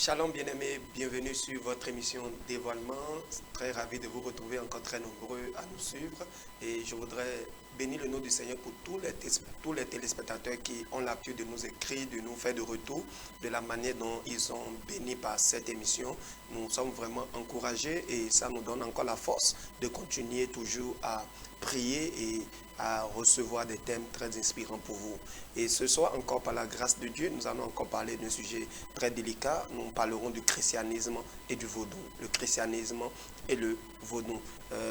Shalom bien-aimés, bienvenue sur votre émission Dévoilement. Très ravi de vous retrouver, encore très nombreux à nous suivre. Et je voudrais bénir le nom du Seigneur pour tous les téléspectateurs qui ont l'habitude de nous écrire, de nous faire de retour, de la manière dont ils sont bénis par cette émission. Nous sommes vraiment encouragés et ça nous donne encore la force de continuer toujours à prier et à recevoir des thèmes très inspirants pour vous. Et ce soir, encore par la grâce de Dieu, nous allons encore parler d'un sujet très délicat. Nous parlerons du christianisme et du vaudou. Le christianisme et le vaudou.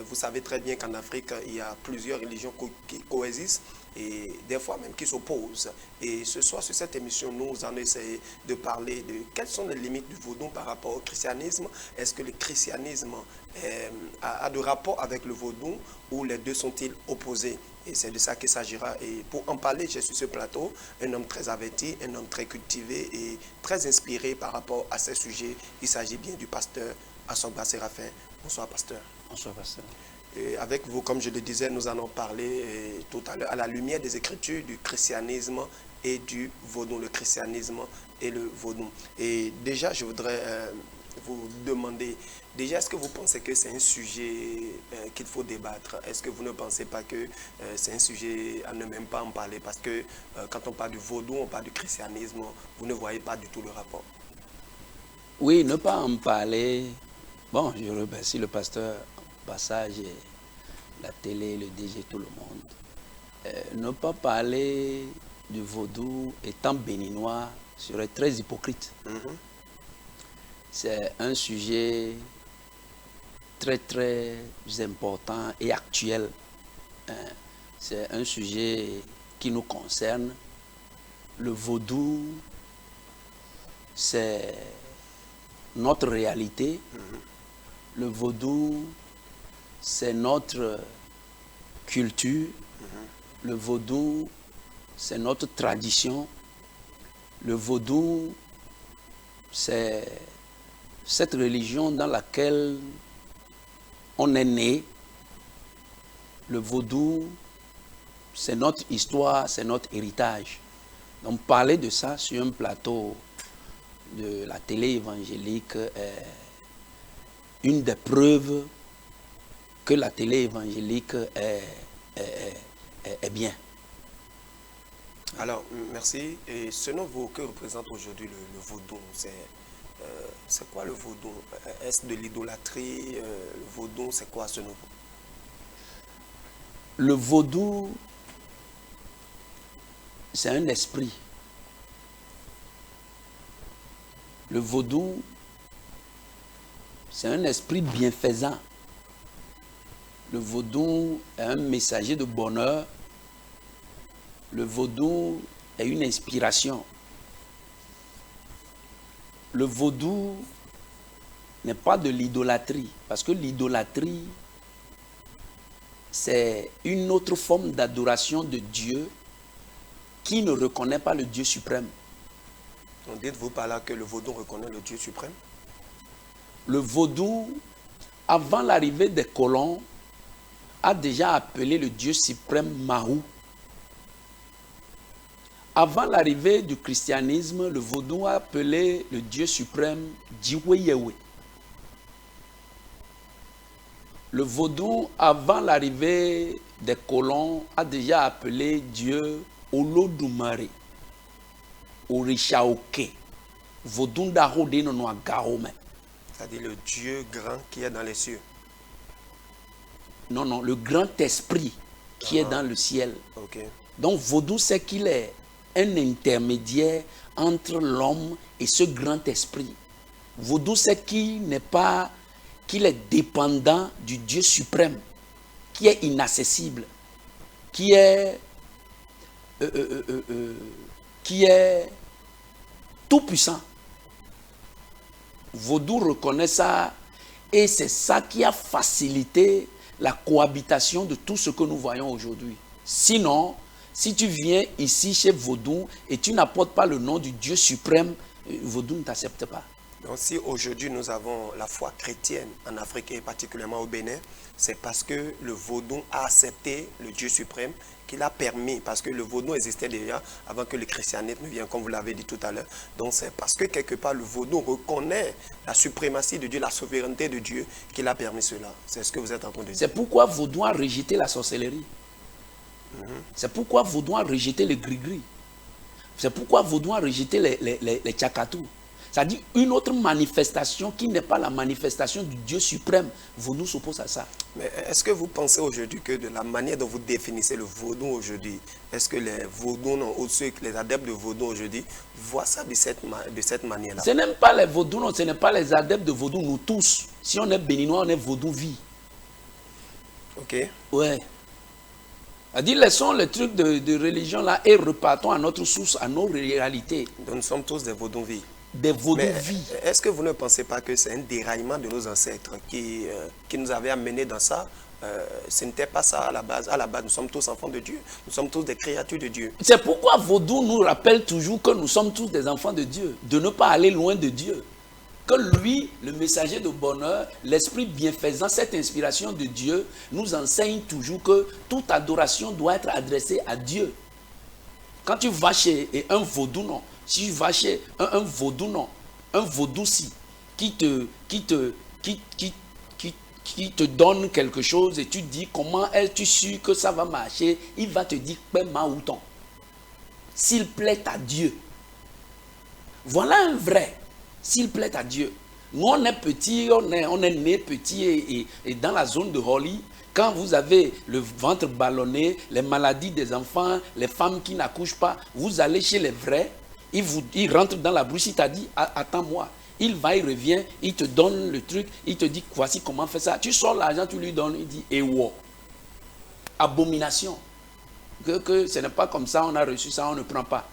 Vous savez très bien qu'en Afrique, il y a plusieurs religions qui coexistent et des fois même qui s'opposent. Et ce soir, sur cette émission, nous allons essayer de parler de quelles sont les limites du vaudou par rapport au christianisme. Est-ce que le christianisme a de rapport avec le vaudou ou les deux sont-ils opposés? Et c'est de ça qu'il s'agira. Et pour en parler, j'ai sur ce plateau un homme très averti, un homme très cultivé et très inspiré par rapport à ces sujets. Il s'agit bien du pasteur Assogba Séraphin. Bonsoir, pasteur. Bonsoir, pasteur. Et avec vous, comme je le disais, nous allons parler tout à l'heure à la lumière des Écritures du christianisme et du vaudou, le christianisme et le vaudou. Et déjà, je voudrais vous demander, déjà, est-ce que vous pensez que c'est un sujet qu'il faut débattre? Est-ce que vous ne pensez pas que c'est un sujet à ne même pas en parler? Parce que quand on parle du vaudou, on parle du christianisme, vous ne voyez pas du tout le rapport. Oui, ne pas en parler. Bon, je remercie le pasteur Passage et la télé, le DG, tout le monde. Ne pas parler du vaudou étant béninois serait très hypocrite. C'est un sujet très très important et actuel. C'est un sujet qui nous concerne. Le vaudou, c'est notre réalité. Le vaudou, c'est notre culture. Le vaudou, c'est notre tradition. Le vaudou, c'est cette religion dans laquelle on est né. Le vaudou, c'est notre histoire, c'est notre héritage. Donc parler de ça sur un plateau de la télé évangélique est une des preuves que la télé évangélique est bien. Alors, merci. Et selon vous, que représente aujourd'hui le vaudou? C'est quoi le vaudou? Est-ce de l'idolâtrie? Le vaudou, c'est quoi selon vous? Le vaudou, c'est un esprit. Le vaudou, c'est un esprit bienfaisant. Le vaudou est un messager de bonheur. Le vaudou est une inspiration. Le vaudou n'est pas de l'idolâtrie, parce que l'idolâtrie, c'est une autre forme d'adoration de Dieu qui ne reconnaît pas le Dieu suprême. Donc dites-vous par là que le vaudou reconnaît le Dieu suprême? Le vaudou, avant l'arrivée des colons, a déjà appelé le Dieu suprême Mahou. Avant l'arrivée du christianisme, le vaudou a appelé le Dieu suprême Djiwe. Le vaudou, avant l'arrivée des colons, a déjà appelé Dieu Olodumare, Orishaoke, vaudou d'Arode Nonoa Garome. C'est-à-dire le Dieu grand qui est dans les cieux. Non, le grand esprit qui est dans le ciel. Okay. Donc vaudou, c'est qu'il est un intermédiaire entre l'homme et ce grand esprit. Vaudou, c'est qu'il est dépendant du Dieu suprême, qui est inaccessible, qui est tout puissant. Vaudou reconnaît ça et c'est ça qui a facilité la cohabitation de tout ce que nous voyons aujourd'hui. Sinon, si tu viens ici chez Vaudou et tu n'apportes pas le nom du Dieu suprême, Vaudou ne t'accepte pas. Donc si aujourd'hui nous avons la foi chrétienne en Afrique et particulièrement au Bénin, c'est parce que le vaudou a accepté le Dieu suprême, qu'il a permis, parce que le vaudou existait déjà avant que le christianisme vienne, comme vous l'avez dit tout à l'heure. Donc c'est parce que quelque part le vaudou reconnaît la suprématie de Dieu, la souveraineté de Dieu, qu'il a permis cela. C'est ce que vous êtes en train de dire. C'est pourquoi vaudou a rejeté la sorcellerie. C'est pourquoi vaudou a rejeté le gris-gris. C'est pourquoi vaudou a rejeté les tchakatou. C'est-à-dire une autre manifestation qui n'est pas la manifestation du Dieu suprême. Vaudou s'oppose à ça. Mais est-ce que vous pensez aujourd'hui que de la manière dont vous définissez le vaudou aujourd'hui, est-ce que les vaudous, les adeptes de vaudou aujourd'hui, voient ça de cette manière-là? Ce n'est pas les vaudous, non, ce n'est pas les adeptes de vaudou, nous tous. Si on est béninois, on est vaudou vie. Ok. Ouais. C'est-à-dire, laissons les trucs de religion là et repartons à notre source, à nos réalités. Donc nous sommes tous des vaudous vie. Des vaudous Mais vie. est-ce que vous ne pensez pas que c'est un déraillement de nos ancêtres qui nous avait amenés dans ça? Ce n'était pas ça à la base. À la base, nous sommes tous enfants de Dieu. Nous sommes tous des créatures de Dieu. C'est pourquoi vaudou nous rappelle toujours que nous sommes tous des enfants de Dieu. De ne pas aller loin de Dieu. Que lui, le messager de bonheur, l'esprit bienfaisant, cette inspiration de Dieu, nous enseigne toujours que toute adoration doit être adressée à Dieu. Quand tu vas chez un vaudou, non. Si tu vas chez un vaudou, non. Un vaudou-ci, qui te donne quelque chose et tu dis comment es-tu sûr que ça va marcher, il va te dire paie ma outon. S'il plaît à Dieu. Voilà un vrai. S'il plaît à Dieu. Nous, on est petit, on est né petit et dans la zone de Holly, quand vous avez le ventre ballonné, les maladies des enfants, les femmes qui n'accouchent pas, vous allez chez les vrais, il rentre dans la bouche, il t'a dit attends-moi. Il va, il revient, il te donne le truc, il te dit voici comment faire ça. Tu sors l'argent, tu lui donnes, il dit ewo. Abomination. Que ce n'est pas comme ça, on a reçu ça, on ne prend pas.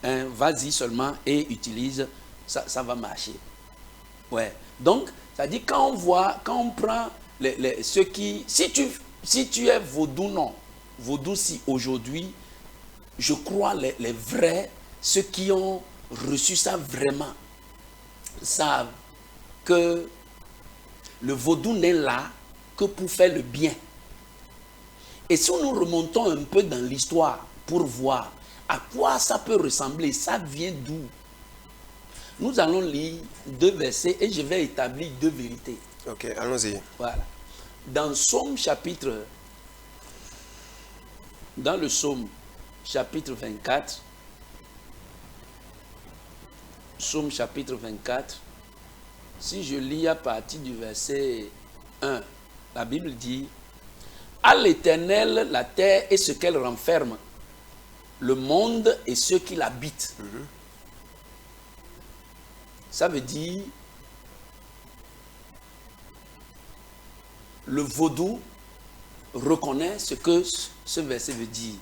Hein, vas-y seulement et utilise, ça va marcher. Ouais. Donc, ça dit quand on voit, quand on prend ceux qui... Si tu es vaudou, non. Vaudou, si aujourd'hui, je crois les vrais, ceux qui ont reçu ça vraiment, savent que le vaudou n'est là que pour faire le bien. Et si nous remontons un peu dans l'histoire pour voir à quoi ça peut ressembler, ça vient d'où? Nous allons lire 2 versets et je vais établir 2 vérités. Ok, allons-y. Voilà. Dans le Psaume chapitre 24, Psaume chapitre 24, si je lis à partir du verset 1, la Bible dit « À l'Éternel la terre et ce qu'elle renferme, le monde et ceux qui l'habitent. Ça veut dire, le vaudou reconnaît ce que ce verset veut dire.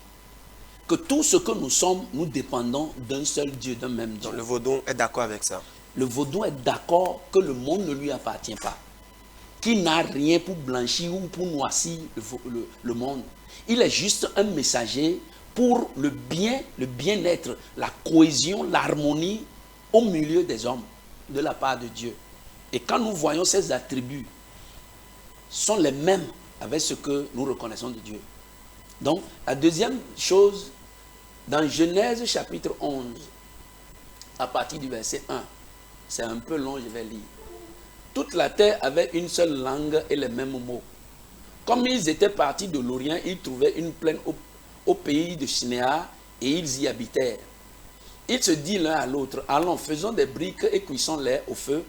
Que tout ce que nous sommes, nous dépendons d'un seul Dieu, d'un même Dieu. Donc le vaudou est d'accord avec ça. Le vaudou est d'accord que le monde ne lui appartient pas. Qu'il n'a rien pour blanchir ou pour noircir le monde. Il est juste un messager pour le bien, le bien-être, la cohésion, l'harmonie au milieu des hommes, de la part de Dieu. Et quand nous voyons ces attributs, sont les mêmes avec ce que nous reconnaissons de Dieu. Donc, la deuxième chose, dans Genèse chapitre 11, à partir du verset 1, c'est un peu long, je vais lire. Toute la terre avait une seule langue et les mêmes mots. Comme ils étaient partis de l'Orient, ils trouvaient une plaine au pays de Shinéar et ils y habitèrent. Ils se dirent l'un à l'autre, allons, faisons des briques et cuissons-les au feu.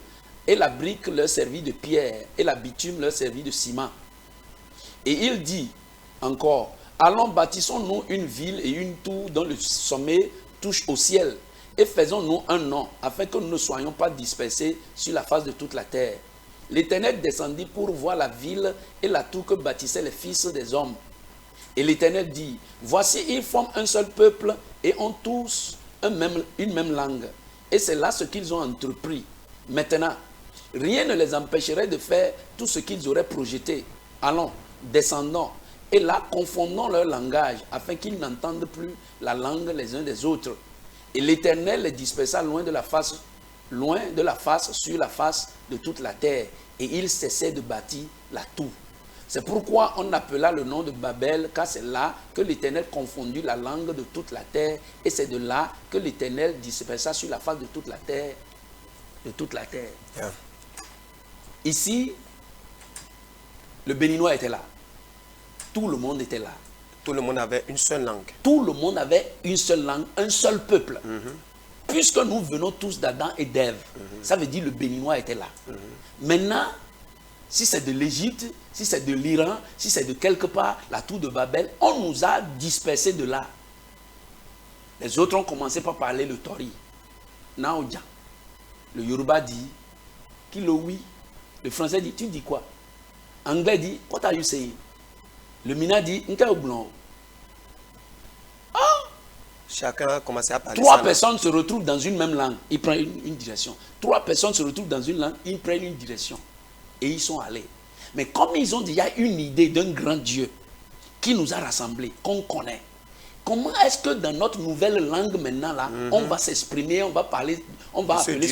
Et la brique leur servit de pierre et la bitume leur servit de ciment. Et il dit encore, allons, bâtissons-nous une ville et une tour dont le sommet touche au ciel. Et faisons-nous un nom, afin que nous ne soyons pas dispersés sur la face de toute la terre. L'Éternel descendit pour voir la ville et la tour que bâtissaient les fils des hommes. Et l'Éternel dit, voici, ils forment un seul peuple et ont tous une même langue. Et c'est là ce qu'ils ont entrepris. Maintenant, rien ne les empêcherait de faire tout ce qu'ils auraient projeté. Allons, descendons, et là, confondons leur langage, afin qu'ils n'entendent plus la langue les uns des autres. Et l'Éternel les dispersa loin de la face loin de la face, sur la face de toute la terre. Et il cessait de bâtir la tour. C'est pourquoi on appela le nom de Babel, car c'est là que l'Éternel confondit la langue de toute la terre. Et c'est de là que l'Éternel dispersa sur la face de toute la terre. De toute la terre. Yeah. Ici, le Béninois était là. Tout le monde était là. Tout le monde avait une seule langue. Tout le monde avait une seule langue, un seul peuple. Puisque nous venons tous d'Adam et d'Ève, ça veut dire le Béninois était là. Maintenant, si c'est de l'Égypte, si c'est de l'Iran, si c'est de quelque part, la tour de Babel, on nous a dispersés de là. Les autres ont commencé par parler le Tori, Naoja. Le Yoruba dit, Kilo oui. Le français dit, tu dis quoi? Anglais dit, what are you saying? Le Mina dit, Nka Oblon. Chacun a commencé à parler. Trois personnes se retrouvent dans une même langue, ils prennent une direction. Trois personnes se retrouvent dans une langue, ils prennent une direction. Et ils sont allés. Mais comme ils ont déjà une idée d'un grand Dieu qui nous a rassemblés, qu'on connaît, comment est-ce que dans notre nouvelle langue maintenant là, on va s'exprimer, on va parler, on va appeler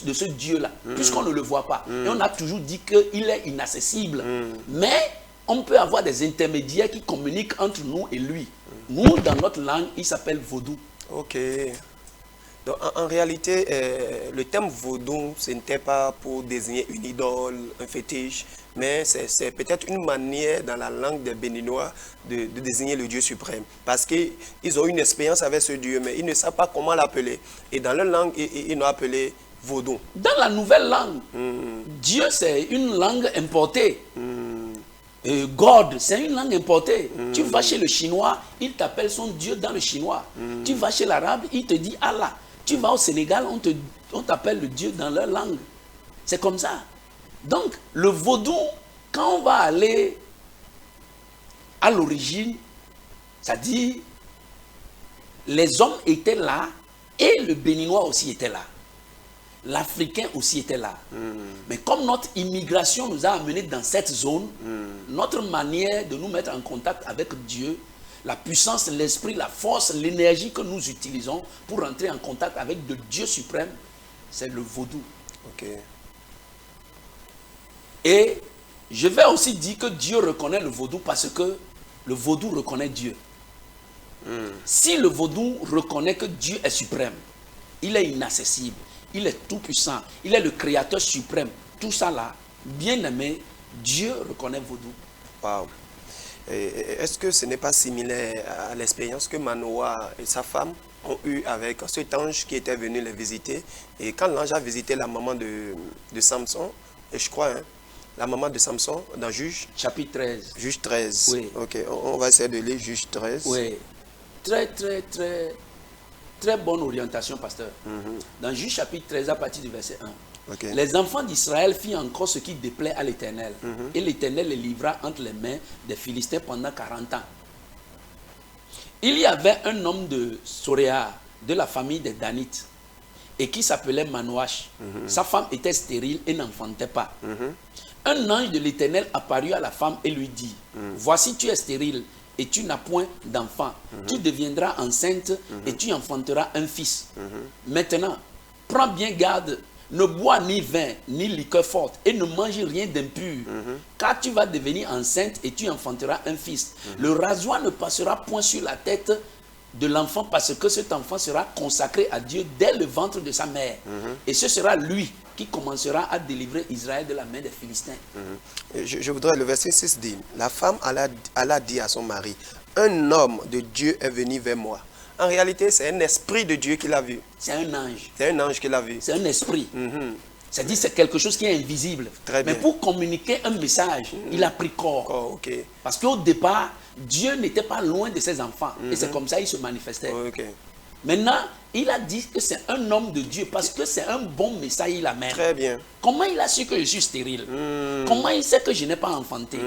de ce Dieu-là, puisqu'on ne le voit pas. Et on a toujours dit qu'il est inaccessible. Mais on peut avoir des intermédiaires qui communiquent entre nous et lui. Nous, dans notre langue, il s'appelle vaudou. Ok. Donc, en réalité, le terme vaudou, ce n'était pas pour désigner une idole, un fétiche, mais c'est peut-être une manière dans la langue des Béninois de désigner le Dieu suprême. Parce qu'ils ont une expérience avec ce Dieu, mais ils ne savent pas comment l'appeler. Et dans leur langue, ils l'ont appelé vaudou. Dans la nouvelle langue, Dieu, c'est une langue importée. God, c'est une langue importée. Tu vas chez le chinois, il t'appelle son Dieu dans le chinois. Tu vas chez l'arabe, il te dit Allah. Tu vas au Sénégal, on t'appelle le Dieu dans leur langue. C'est comme ça. Donc, le vaudou, quand on va aller à l'origine, c'est-à-dire, les hommes étaient là et le Béninois aussi était là. L'Africain aussi était là. Mais comme notre immigration nous a amenés dans cette zone, notre manière de nous mettre en contact avec Dieu, la puissance, l'esprit, la force, l'énergie que nous utilisons pour entrer en contact avec le Dieu suprême, c'est le vaudou. Ok. Et je vais aussi dire que Dieu reconnaît le vaudou parce que le vaudou reconnaît Dieu. Si le vaudou reconnaît que Dieu est suprême, il est inaccessible, il est tout puissant, il est le créateur suprême, tout ça là, bien aimé, Dieu reconnaît vaudou. Wow. Est-ce que ce n'est pas similaire à l'expérience que Manoah et sa femme ont eue avec cet ange qui était venu les visiter? Et quand l'ange a visité la maman de Samson, et je crois, hein, la maman de Samson, dans Juge Chapitre 13. Juge 13. Oui. Ok, on va essayer de lire Juge 13. Oui. Très bonne orientation, pasteur. Dans Juge chapitre 13, à partir du verset 1. Okay. Les enfants d'Israël firent encore ce qui déplaît à l'Éternel. Et l'Éternel les livra entre les mains des Philistins pendant 40 ans. Il y avait un homme de Soréa, de la famille des Danites, et qui s'appelait Manoach. Sa femme était stérile et n'enfantait pas. Un ange de l'Éternel apparut à la femme et lui dit, voici tu es stérile et tu n'as point d'enfant. Tu deviendras enceinte et tu enfanteras un fils. Maintenant, prends bien garde, ne bois ni vin ni liqueur forte et ne mange rien d'impur, car tu vas devenir enceinte et tu enfanteras un fils. Le rasoir ne passera point sur la tête de l'enfant parce que cet enfant sera consacré à Dieu dès le ventre de sa mère. Et ce sera lui qui commencera à délivrer Israël de la main des Philistins. Je voudrais, le verset 6 dit, la femme alla dit à son mari, un homme de Dieu est venu vers moi. En réalité, c'est un esprit de Dieu qui l'a vu. C'est un ange. C'est un ange qui l'a vu. C'est un esprit. C'est-à-dire c'est quelque chose qui est invisible. Très bien. Mais pour communiquer un message, il a pris corps. Oh, ok. Parce qu'au départ, Dieu n'était pas loin de ses enfants. Et c'est comme ça qu'il se manifestait. Oh, ok. Maintenant, il a dit que c'est un homme de Dieu parce que c'est un bon message il amène. Très bien. Comment il a su que je suis stérile? Comment il sait que je n'ai pas enfanté?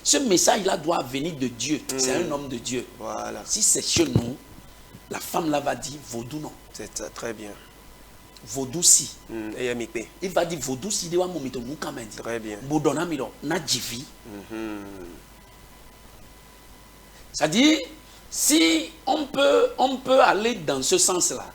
Ce message-là doit venir de Dieu. C'est un homme de Dieu. Voilà. Si c'est chez nous, la femme là va dire vaudou non. C'est très bien. Vaudou si. Il va dire vaudou si dewa momito mukamedi. Très bien. Boudona miro na jivi. C'est-à-dire, si on peut aller dans ce sens-là,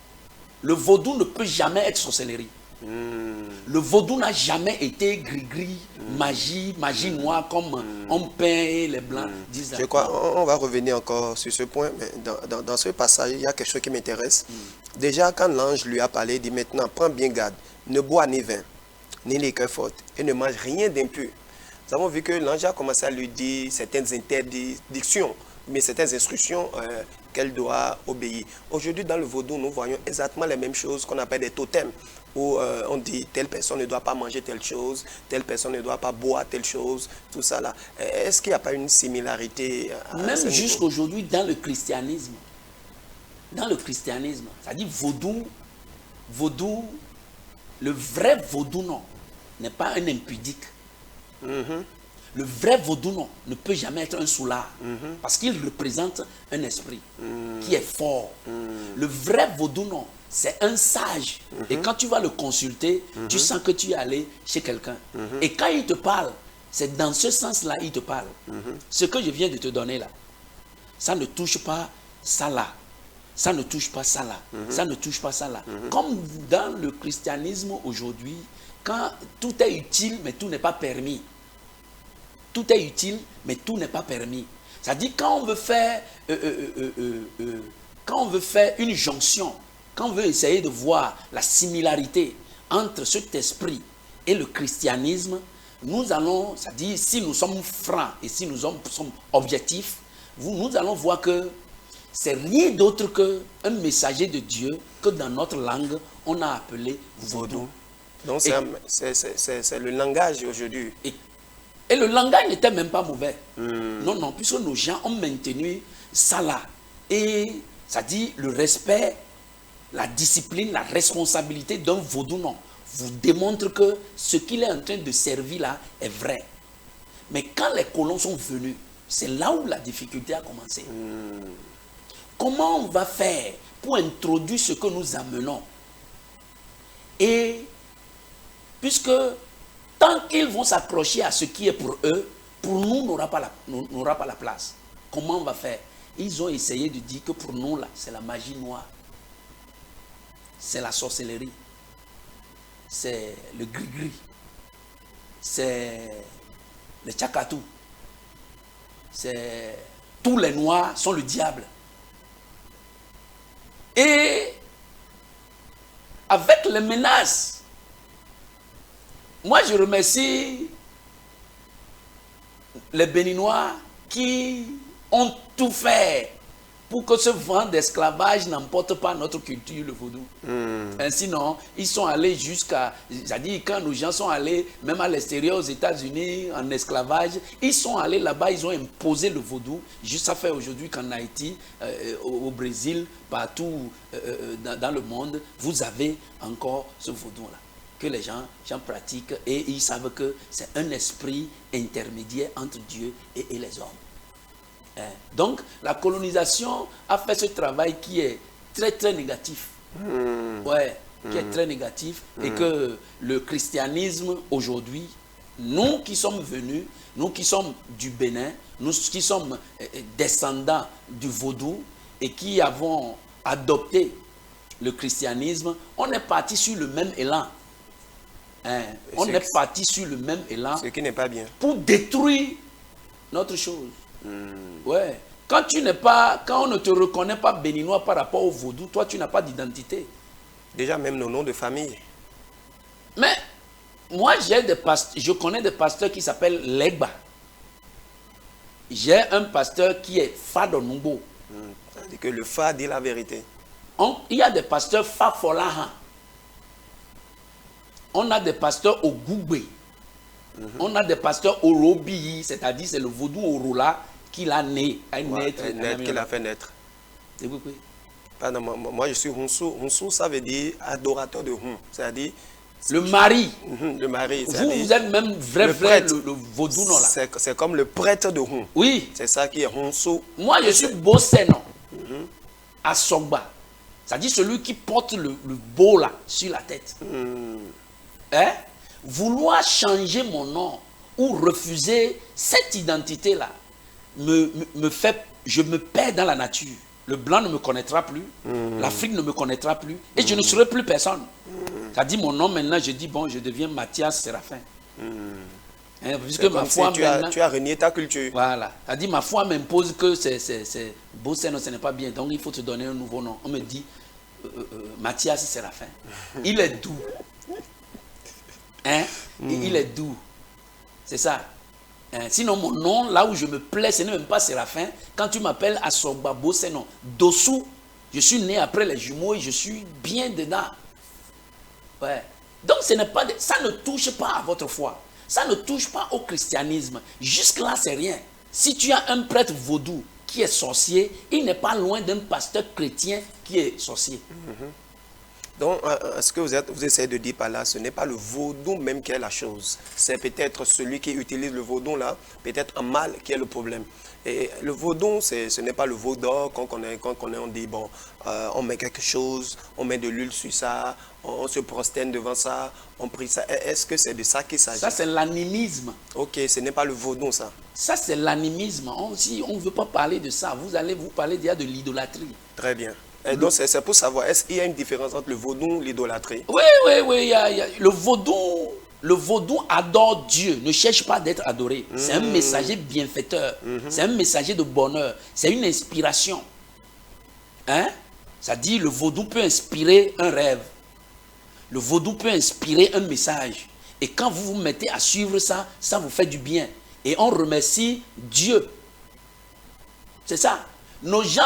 le vaudou ne peut jamais être sorcellerie. Le vaudou n'a jamais été gris-gris, magie noire comme on peint et les blancs disent. Je crois, on va revenir encore sur ce point, mais dans ce passage, il y a quelque chose qui m'intéresse. Déjà, quand l'ange lui a parlé, il dit maintenant, prends bien garde, ne bois ni vin, ni liqueur forte, et ne mange rien d'impur. Nous avons vu que l'ange a commencé à lui dire certaines interdictions, mais certaines instructions qu'elle doit obéir. Aujourd'hui, dans le vaudou, nous voyons exactement les mêmes choses qu'on appelle des totems, où on dit telle personne ne doit pas manger telle chose, telle personne ne doit pas boire telle chose, tout ça là. Est-ce qu'il n'y a pas une similarité même jusqu'aujourd'hui dans le christianisme, c'est-à-dire vaudou, le vrai vaudou non, n'est pas un impudique. Le vrai vaudou non ne peut jamais être un soulard parce qu'il représente un esprit qui est fort. Le vrai vaudou non, c'est un sage. Et quand tu vas le consulter, tu sens que tu es allé chez quelqu'un. Et quand il te parle, c'est dans ce sens-là il te parle. Ce que je viens de te donner là, ça ne touche pas ça là. Ça ne touche pas ça là. Ça ne touche pas ça là. Comme dans le christianisme aujourd'hui, quand tout est utile, mais tout n'est pas permis. Tout est utile, mais tout n'est pas permis. C'est-à-dire quand on veut faire, une jonction, quand on veut essayer de voir la similarité entre cet esprit et le christianisme, nous allons, c'est-à-dire si nous sommes francs et si nous sommes objectifs, nous allons voir que c'est rien d'autre qu'un messager de Dieu que dans notre langue, on a appelé vaudou. Donc c'est le langage aujourd'hui. Et le langage n'était même pas mauvais. Non, puisque nos gens ont maintenu ça là. Et ça dit le respect, la discipline, la responsabilité d'un vaudou, non, vous démontre que ce qu'il est en train de servir là est vrai. Mais quand les colons sont venus, c'est là où la difficulté a commencé. Comment on va faire pour introduire ce que nous amenons? Et puisque tant qu'ils vont s'accrocher à ce qui est pour eux, pour nous, n'aura pas la place. Comment on va faire? Ils ont essayé de dire que pour nous, là, c'est la magie noire. C'est la sorcellerie. C'est le gris-gris. C'est le tchakatou. C'est tous les noirs sont le diable. Et avec les menaces, moi je remercie les Béninois qui ont tout fait pour que ce vent d'esclavage n'emporte pas notre culture, le vaudou. Ainsi non, ils sont allés jusqu'à, c'est-à-dire quand nos gens sont allés, même à l'extérieur, aux États-Unis, en esclavage, ils sont allés là-bas, ils ont imposé le vaudou. Juste ça fait aujourd'hui qu'en Haïti, au Brésil, partout dans le monde, vous avez encore ce vaudou-là, que les gens pratiquent et ils savent que c'est un esprit intermédiaire entre Dieu et les hommes. Donc, la colonisation a fait ce travail qui est très, très négatif. Qui est très négatif. Et que le christianisme, aujourd'hui, nous qui sommes venus, nous qui sommes du Bénin, nous qui sommes descendants du vaudou et qui avons adopté le christianisme, on est parti sur le même élan. On est parti sur le même élan. Ce qui n'est pas bien. Pour détruire notre chose. Ouais. Quand on ne te reconnaît pas béninois par rapport au vaudou, toi tu n'as pas d'identité. Déjà même nos noms de famille. Mais moi je connais des pasteurs qui s'appellent Legba. J'ai un pasteur qui est Fadonumbo. C'est-à-dire que le Fa dit la vérité. Il y a des pasteurs Fafolahan. On a des pasteurs au Goubé. On a des pasteurs au Robi, c'est-à-dire c'est le vaudou au Rola qu'il a né, qu'il a fait naître. Pardon, moi je suis Hunsou. Hunsou, ça veut dire adorateur de Hun. C'est-à-dire le mari. Le mari. Vous êtes même vrai le vaudou non là. C'est comme le prêtre de Hun. Oui. C'est ça qui est Hunsou. Moi je suis Bosseno. À Songba. C'est-à-dire celui qui porte le beau là sur la tête. Vouloir changer mon nom ou refuser cette identité là me fait, je me perds dans la nature. Le blanc ne me connaîtra plus, l'Afrique ne me connaîtra plus et je ne serai plus personne. Ça dit mon nom maintenant, je dis bon, je deviens Mathias Séraphin. Hein, puisque C'est ma comme si foi tu as renié ta culture. Voilà. Ça dit ma foi m'impose que c'est Bosseno, ce n'est pas bien. Donc il faut te donner un nouveau nom. On me dit Mathias Séraphin. Il est doux. Hein? Il est doux. C'est ça. Hein? Sinon, mon nom, là où je me plais, ce n'est même pas Séraphin. Quand tu m'appelles Asogba Bosseno, Dossou, je suis né après les jumeaux et je suis bien dedans. Ouais. Donc, ce n'est pas ça ne touche pas à votre foi. Ça ne touche pas au christianisme. Jusque-là, c'est rien. Si tu as un prêtre vaudou qui est sorcier, il n'est pas loin d'un pasteur chrétien qui est sorcier. Donc, ce que vous essayez de dire par là, ce n'est pas le vaudou même qui est la chose. C'est peut-être celui qui utilise le vaudou là, peut-être un mal qui est le problème. Et le vaudou, ce n'est pas le veau d'or quand on dit, bon, on met quelque chose, on met de l'huile sur ça, on se prosterne devant ça, on prie ça. Est-ce que c'est de ça qu'il s'agit? Ça, c'est l'animisme. Ok, ce n'est pas le vaudou, ça. Ça, c'est l'animisme. Si on ne veut pas parler de ça, vous allez vous parler déjà de l'idolâtrie. Très bien. Et donc, c'est pour savoir, est-ce qu'il y a une différence entre le vaudou et l'idolâtrie? Oui, il y a. Le vaudou adore Dieu, ne cherche pas d'être adoré. C'est un messager bienfaiteur. C'est un messager de bonheur. C'est une inspiration. Hein? Ça dit, le vaudou peut inspirer un rêve. Le vaudou peut inspirer un message. Et quand vous vous mettez à suivre ça, ça vous fait du bien. Et on remercie Dieu. C'est ça. Nos gens,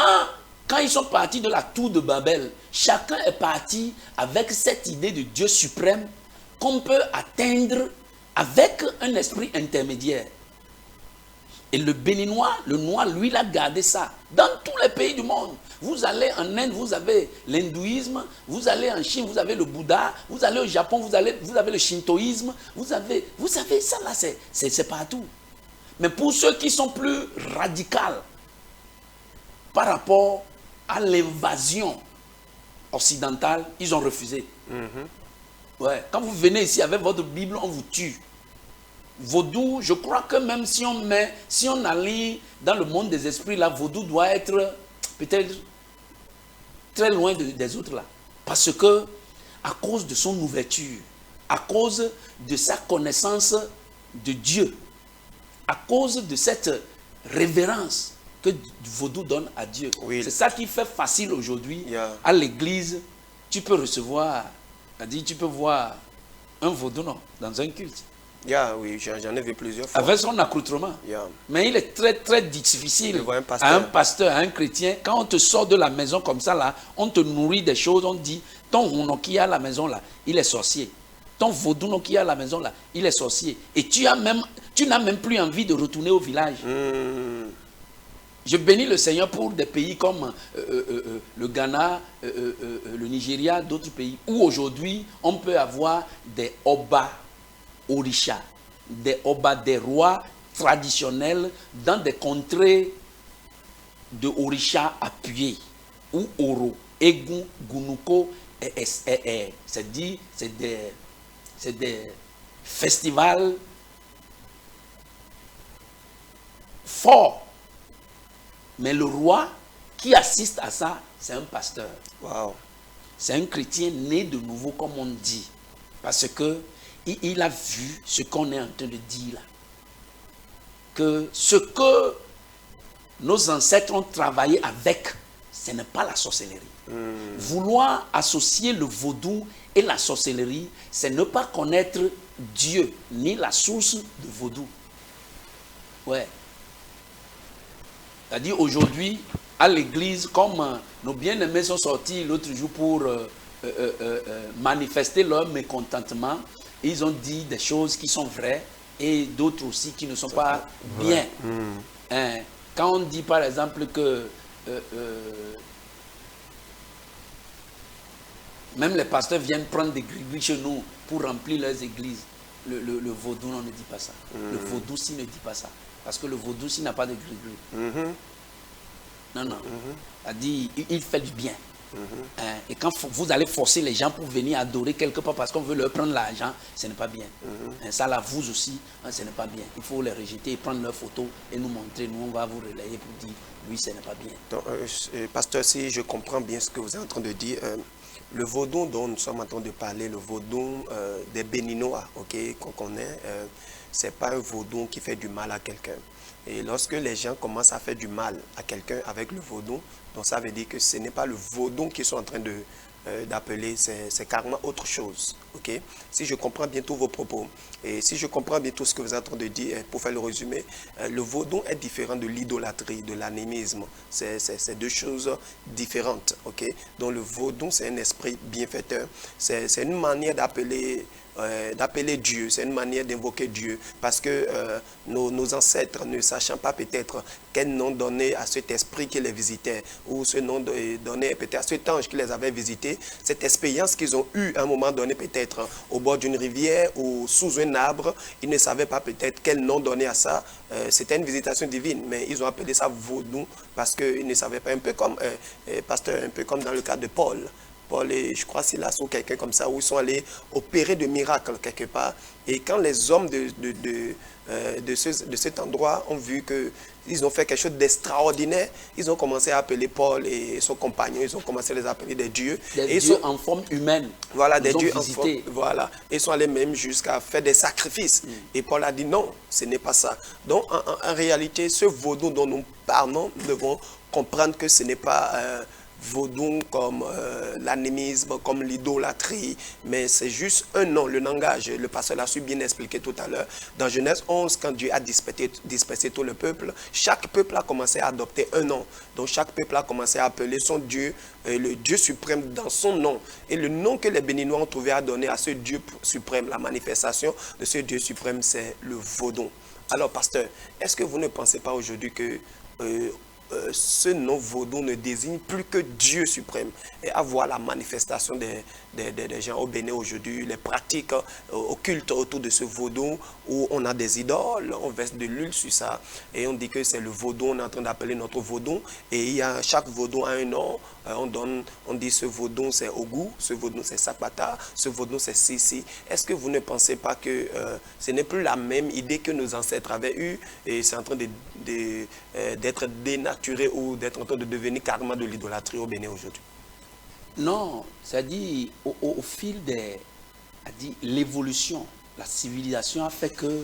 quand ils sont partis de la tour de Babel, chacun est parti avec cette idée de Dieu suprême qu'on peut atteindre avec un esprit intermédiaire. Et le béninois, le noir, lui, il a gardé ça. Dans tous les pays du monde. Vous allez en Inde, vous avez l'hindouisme. Vous allez en Chine, vous avez le Bouddha. Vous allez au Japon, vous avez le shintoïsme. Vous savez, ça là, c'est partout. Mais pour ceux qui sont plus radicaux par rapport à l'invasion occidentale, ils ont refusé. Ouais. Quand vous venez ici avec votre Bible, on vous tue. Vaudou, je crois que même si on allie dans le monde des esprits, là, vaudou doit être peut-être très loin des autres là. Parce que, à cause de son ouverture, à cause de sa connaissance de Dieu, à cause de cette révérence que vaudou donne à Dieu. Oui. C'est ça qui fait facile aujourd'hui à l'église. Tu peux recevoir, tu peux voir un vaudou dans un culte. Oui, j'en ai vu plusieurs fois. Avec son accoutrement. Mais il est très, très difficile à un pasteur, à un chrétien. Quand on te sort de la maison comme ça, là, on te nourrit des choses, on dit, ton vaudou qui est à la maison, là, il est sorcier. Ton vaudou qui est à la maison, là, il est sorcier. Et tu n'as même plus envie de retourner au village. Je bénis le Seigneur pour des pays comme le Ghana, le Nigeria, d'autres pays, où aujourd'hui, on peut avoir des Oba Orisha, des Oba, des rois traditionnels dans des contrées de Orisha appuyés, ou Oro, Egun, Gunuko, c'est des festivals forts. Mais le roi qui assiste à ça, c'est un pasteur. Wow. C'est un chrétien né de nouveau, comme on dit. Parce que il a vu ce qu'on est en train de dire là. Que ce que nos ancêtres ont travaillé avec, ce n'est pas la sorcellerie. Vouloir associer le vaudou et la sorcellerie, c'est ne pas connaître Dieu, ni la source de vaudou. Ouais. C'est-à-dire aujourd'hui, à l'église, comme nos bien-aimés sont sortis l'autre jour pour manifester leur mécontentement, ils ont dit des choses qui sont vraies et d'autres aussi qui ne sont pas bien. Quand on dit par exemple que même les pasteurs viennent prendre des gribouilles chez nous pour remplir leurs églises, le vaudou on ne dit pas ça. Le vaudou-ci ne dit pas ça. Parce que le vaudou-ci n'a pas de gribouille. Non. A dit, il fait du bien. Et quand vous allez forcer les gens pour venir adorer quelque part parce qu'on veut leur prendre l'argent, ce n'est pas bien. Ça là, vous aussi, ce n'est pas bien. Il faut les rejeter, prendre leurs photos et nous montrer. Nous, on va vous relayer pour dire, oui, ce n'est pas bien. Donc, pasteur, si je comprends bien ce que vous êtes en train de dire, Le vaudou dont nous sommes en train de parler, le vaudou des Béninois, ok, qu'on connaît, ce n'est pas un vaudou qui fait du mal à quelqu'un. Et lorsque les gens commencent à faire du mal à quelqu'un avec le vaudou, donc ça veut dire que ce n'est pas le vaudou qu'ils sont en train d'appeler, c'est carrément autre chose. Okay? Si je comprends bien tous vos propos, et si je comprends bien tout ce que vous êtes en train de dire, pour faire le résumé, le vaudou est différent de l'idolâtrie, de l'animisme. C'est deux choses différentes. Okay? Donc le vaudou, c'est un esprit bienfaiteur. C'est une manière d'appeler Dieu, c'est une manière d'invoquer Dieu, parce que nos ancêtres, ne sachant pas peut-être quel nom donner à cet esprit qui les visitait, ou ce nom donné peut-être à cet ange qui les avait visités, cette expérience qu'ils ont eue à un moment donné peut-être au bord d'une rivière ou sous un arbre, ils ne savaient pas peut-être quel nom donner à ça. C'était une visitation divine, mais ils ont appelé ça vaudou parce qu'ils ne savaient pas, un peu comme pasteur, un peu comme dans le cas de Paul. Paul et je crois Silas ou quelqu'un comme ça, où ils sont allés opérer de miracles quelque part. Et quand les hommes de cet endroit ont vu qu'ils ont fait quelque chose d'extraordinaire, ils ont commencé à appeler Paul et son compagnon, ils ont commencé à les appeler des dieux. Des dieux en forme humaine. Voilà, des dieux en forme. Voilà. Ils sont allés même jusqu'à faire des sacrifices. Et Paul a dit non, ce n'est pas ça. Donc en réalité, ce vaudou dont nous parlons, nous devons comprendre que ce n'est pas vaudou comme l'animisme, comme l'idolâtrie, mais c'est juste un nom, le langage. Le pasteur l'a su bien expliquer tout à l'heure. Dans Genèse 11, quand Dieu a dispersé tout le peuple, chaque peuple a commencé à adopter un nom. Donc chaque peuple a commencé à appeler son Dieu, le Dieu suprême dans son nom. Et le nom que les Béninois ont trouvé à donner à ce Dieu suprême, la manifestation de ce Dieu suprême, c'est le vaudou. Alors pasteur, est-ce que vous ne pensez pas aujourd'hui que ce nom vaudou ne désigne plus que Dieu suprême, et à voir la manifestation des gens au Bénin aujourd'hui, les pratiques occultes autour de ce vaudou, où on a des idoles, on verse de l'huile sur ça, et on dit que c'est le vaudou, on est en train d'appeler notre vaudou, et chaque vaudou a un nom, on dit ce vaudou c'est Ogou, ce vaudou c'est Sapata, ce vaudou c'est Sissi. Est-ce que vous ne pensez pas que ce n'est plus la même idée que nos ancêtres avaient eue, et c'est en train d'être dénaturé ou d'être en train de devenir carrément de l'idolâtrie au Bénin aujourd'hui? Non, c'est-à-dire au fil de l'évolution, la civilisation a fait que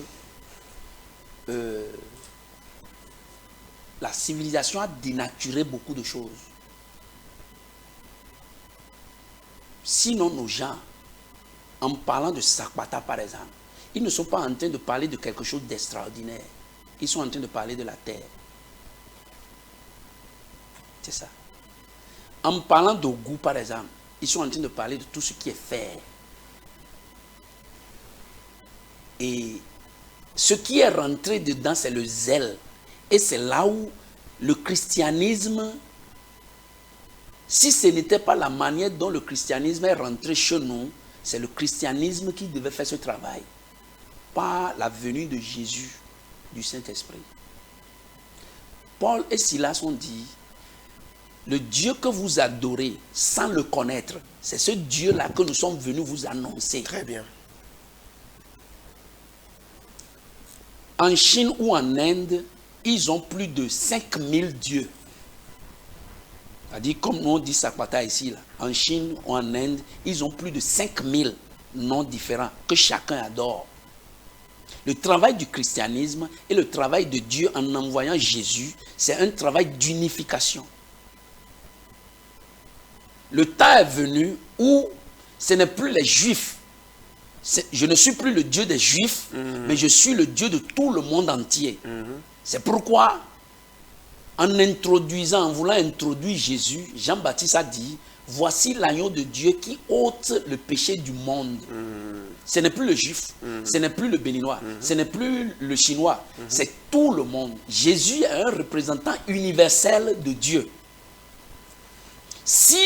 la civilisation a dénaturé beaucoup de choses. Sinon, nos gens, en parlant de Sakpata par exemple, ils ne sont pas en train de parler de quelque chose d'extraordinaire. Ils sont en train de parler de la terre. C'est ça. En parlant d'Ogou, par exemple, ils sont en train de parler de tout ce qui est fer. Et ce qui est rentré dedans, c'est le zèle. Et c'est là où le christianisme, si ce n'était pas la manière dont le christianisme est rentré chez nous, c'est le christianisme qui devait faire ce travail. Pas la venue de Jésus, du Saint-Esprit. Paul et Silas ont dit, le Dieu que vous adorez sans le connaître, c'est ce Dieu-là que nous sommes venus vous annoncer. Très bien. En Chine ou en Inde, ils ont plus de 5000 dieux. C'est-à-dire, comme nous on dit Sakpata ici, là, en Chine ou en Inde, ils ont plus de 5000 noms différents que chacun adore. Le travail du christianisme et le travail de Dieu en envoyant Jésus, c'est un travail d'unification. Le temps est venu où ce n'est plus les Juifs. Je ne suis plus le Dieu des Juifs, mais je suis le Dieu de tout le monde entier. C'est pourquoi, en voulant introduire Jésus, Jean-Baptiste a dit, voici l'agneau de Dieu qui ôte le péché du monde. Ce n'est plus le Juif, ce n'est plus le Béninois, ce n'est plus le Chinois, c'est tout le monde. Jésus est un représentant universel de Dieu. Si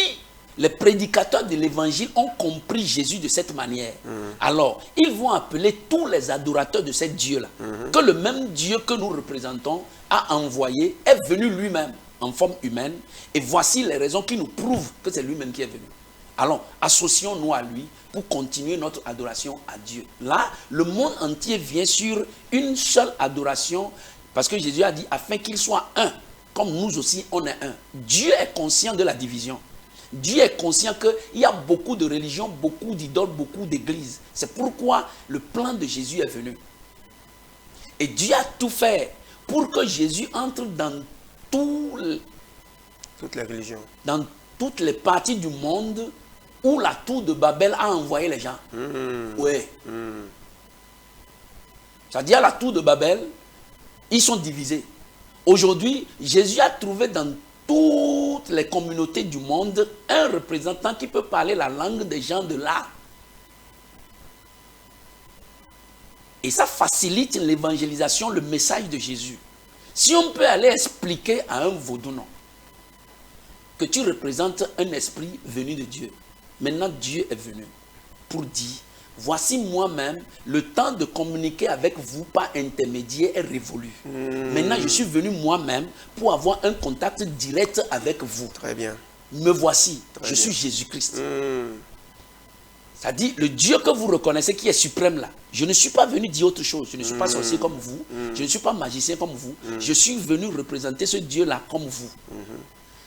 les prédicateurs de l'évangile ont compris Jésus de cette manière, alors ils vont appeler tous les adorateurs de ce Dieu-là, que le même Dieu que nous représentons a envoyé, est venu lui-même en forme humaine, et voici les raisons qui nous prouvent que c'est lui-même qui est venu. Alors, associons-nous à lui pour continuer notre adoration à Dieu. Là, le monde entier vient sur une seule adoration, parce que Jésus a dit, afin qu'il soit un, comme nous aussi on est un. Dieu est conscient de la division. Dieu est conscient qu'il y a beaucoup de religions, beaucoup d'idoles, beaucoup d'églises. C'est pourquoi le plan de Jésus est venu. Et Dieu a tout fait pour que Jésus entre dans toutes les religions, dans toutes les parties du monde où la tour de Babel a envoyé les gens. Oui. C'est-à-dire à la tour de Babel, ils sont divisés. Aujourd'hui, Jésus a trouvé dans toutes les communautés du monde un représentant qui peut parler la langue des gens de là. Et ça facilite l'évangélisation, le message de Jésus. Si on peut aller expliquer à un vaudou, non, que tu représentes un esprit venu de Dieu. Maintenant, Dieu est venu pour dire, voici moi-même, le temps de communiquer avec vous par intermédiaire est révolu. Maintenant, je suis venu moi-même pour avoir un contact direct avec vous. Très bien. Me voici, Très je bien. suis Jésus-Christ. C'est-à-dire, le Dieu que vous reconnaissez qui est suprême là, je ne suis pas venu dire autre chose. Je ne suis pas sorcier comme vous. Je ne suis pas magicien comme vous. Je suis venu représenter ce Dieu-là comme vous.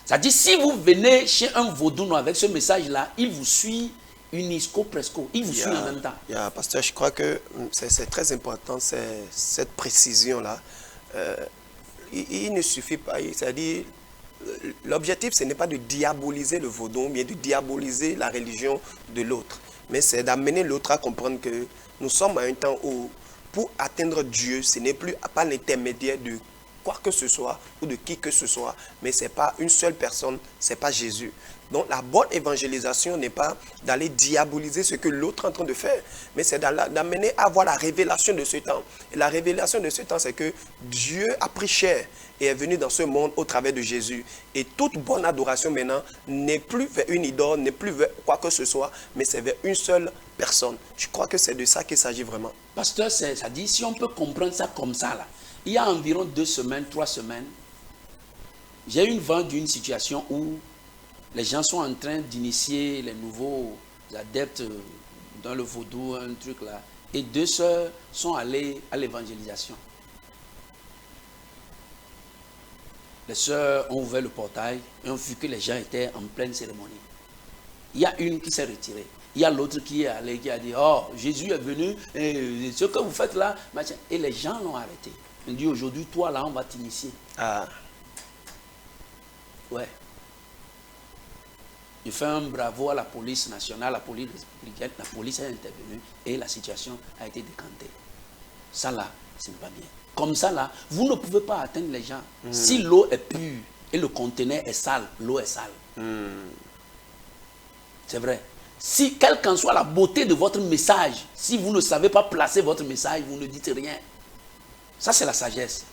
C'est-à-dire, si vous venez chez un vaudou avec ce message-là, il vous suit unisco presco. Il vous suit en même temps. Pasteur, je crois que c'est très important, cette précision-là. Il ne suffit pas, c'est-à-dire, l'objectif, ce n'est pas de diaboliser le vaudou, mais de diaboliser la religion de l'autre. Mais c'est d'amener l'autre à comprendre que nous sommes à un temps où, pour atteindre Dieu, ce n'est plus par l'intermédiaire de quoi que ce soit ou de qui que ce soit, mais ce n'est pas une seule personne, ce n'est pas Jésus. Donc la bonne évangélisation n'est pas d'aller diaboliser ce que l'autre est en train de faire, mais c'est d'amener à avoir la révélation de ce temps. Et la révélation de ce temps, c'est que Dieu a pris chair et est venu dans ce monde au travers de Jésus. Et toute bonne adoration maintenant n'est plus vers une idole, n'est plus vers quoi que ce soit, mais c'est vers une seule personne. Je crois que c'est de ça qu'il s'agit vraiment. Pasteur, ça dit, si on peut comprendre ça comme ça, là, il y a environ 2 semaines, 3 semaines, j'ai eu une vente d'une situation où les gens sont en train d'initier les nouveaux adeptes dans le vaudou, un truc là. Et 2 sœurs sont allées à l'évangélisation. Les sœurs ont ouvert le portail et ont vu que les gens étaient en pleine cérémonie. Il y a une qui s'est retirée. Il y a l'autre qui est allé, qui a dit, oh, Jésus est venu, et ce que vous faites là, machin. Et les gens l'ont arrêté. Ils ont dit, aujourd'hui, toi là, on va t'initier. Ah. Ouais. Je fais un bravo à la police nationale, la police républicaine. La police est intervenue et la situation a été décantée. Ça là, ce n'est pas bien. Comme ça là, vous ne pouvez pas atteindre les gens. Si l'eau est pure et le conteneur est sale, l'eau est sale. C'est vrai. Si, quelle qu'en soit la beauté de votre message, si vous ne savez pas placer votre message, vous ne dites rien. Ça, c'est la sagesse.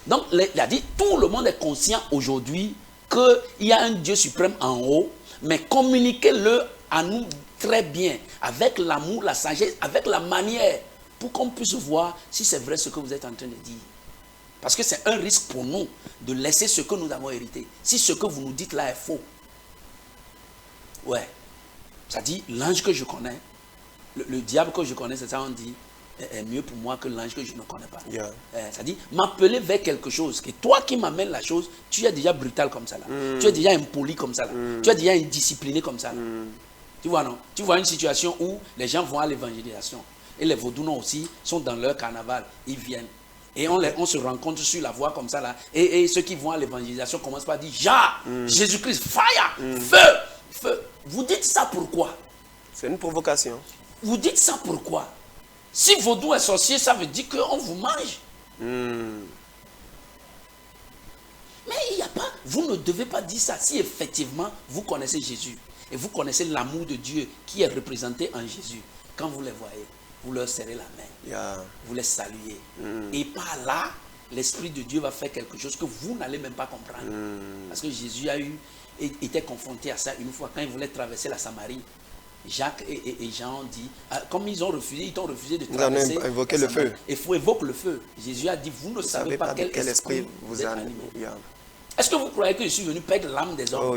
Donc, il a dit, tout le monde est conscient aujourd'hui qu'il y a un Dieu suprême en haut, mais communiquez-le à nous très bien, avec l'amour, la sagesse, avec la manière, pour qu'on puisse voir si c'est vrai ce que vous êtes en train de dire. Parce que c'est un risque pour nous de laisser ce que nous avons hérité. Si ce que vous nous dites là est faux. Ouais. Ça dit, l'ange que je connais, le diable que je connais, c'est ça on dit, est mieux pour moi que l'ange que je ne connais pas. Ça dit, m'appeler vers quelque chose, que toi qui m'amènes la chose, tu es déjà brutal comme ça là. Tu es déjà impoli comme ça là. Tu es déjà indiscipliné comme ça là. Tu vois non? Tu vois une situation où les gens vont à l'évangélisation. Et les vaudounos aussi sont dans leur carnaval. Ils viennent. Et on se rencontre sur la voie comme ça là. Et ceux qui vont à l'évangélisation commencent par dire, Jésus-Christ, fire, feu, feu. Vous dites ça pourquoi? C'est une provocation. Vous dites ça pourquoi? Si vaudou est sorcier, ça veut dire qu'on vous mange. Mais il n'y a pas, vous ne devez pas dire ça. Si effectivement vous connaissez Jésus et vous connaissez l'amour de Dieu qui est représenté en Jésus, quand vous les voyez, vous leur serrez la main, vous les saluez. Et par là, l'Esprit de Dieu va faire quelque chose que vous n'allez même pas comprendre. Parce que Jésus était confronté à ça une fois quand il voulait traverser la Samarie. Jacques et Jean ont dit, comme ils ont refusé, ils t'ont refusé de traverser. Vous avez invoqué le feu. Il faut évoquer le feu. Jésus a dit, vous ne savez pas quel esprit vous a animé. Est-ce que vous croyez que je suis venu perdre l'âme des hommes?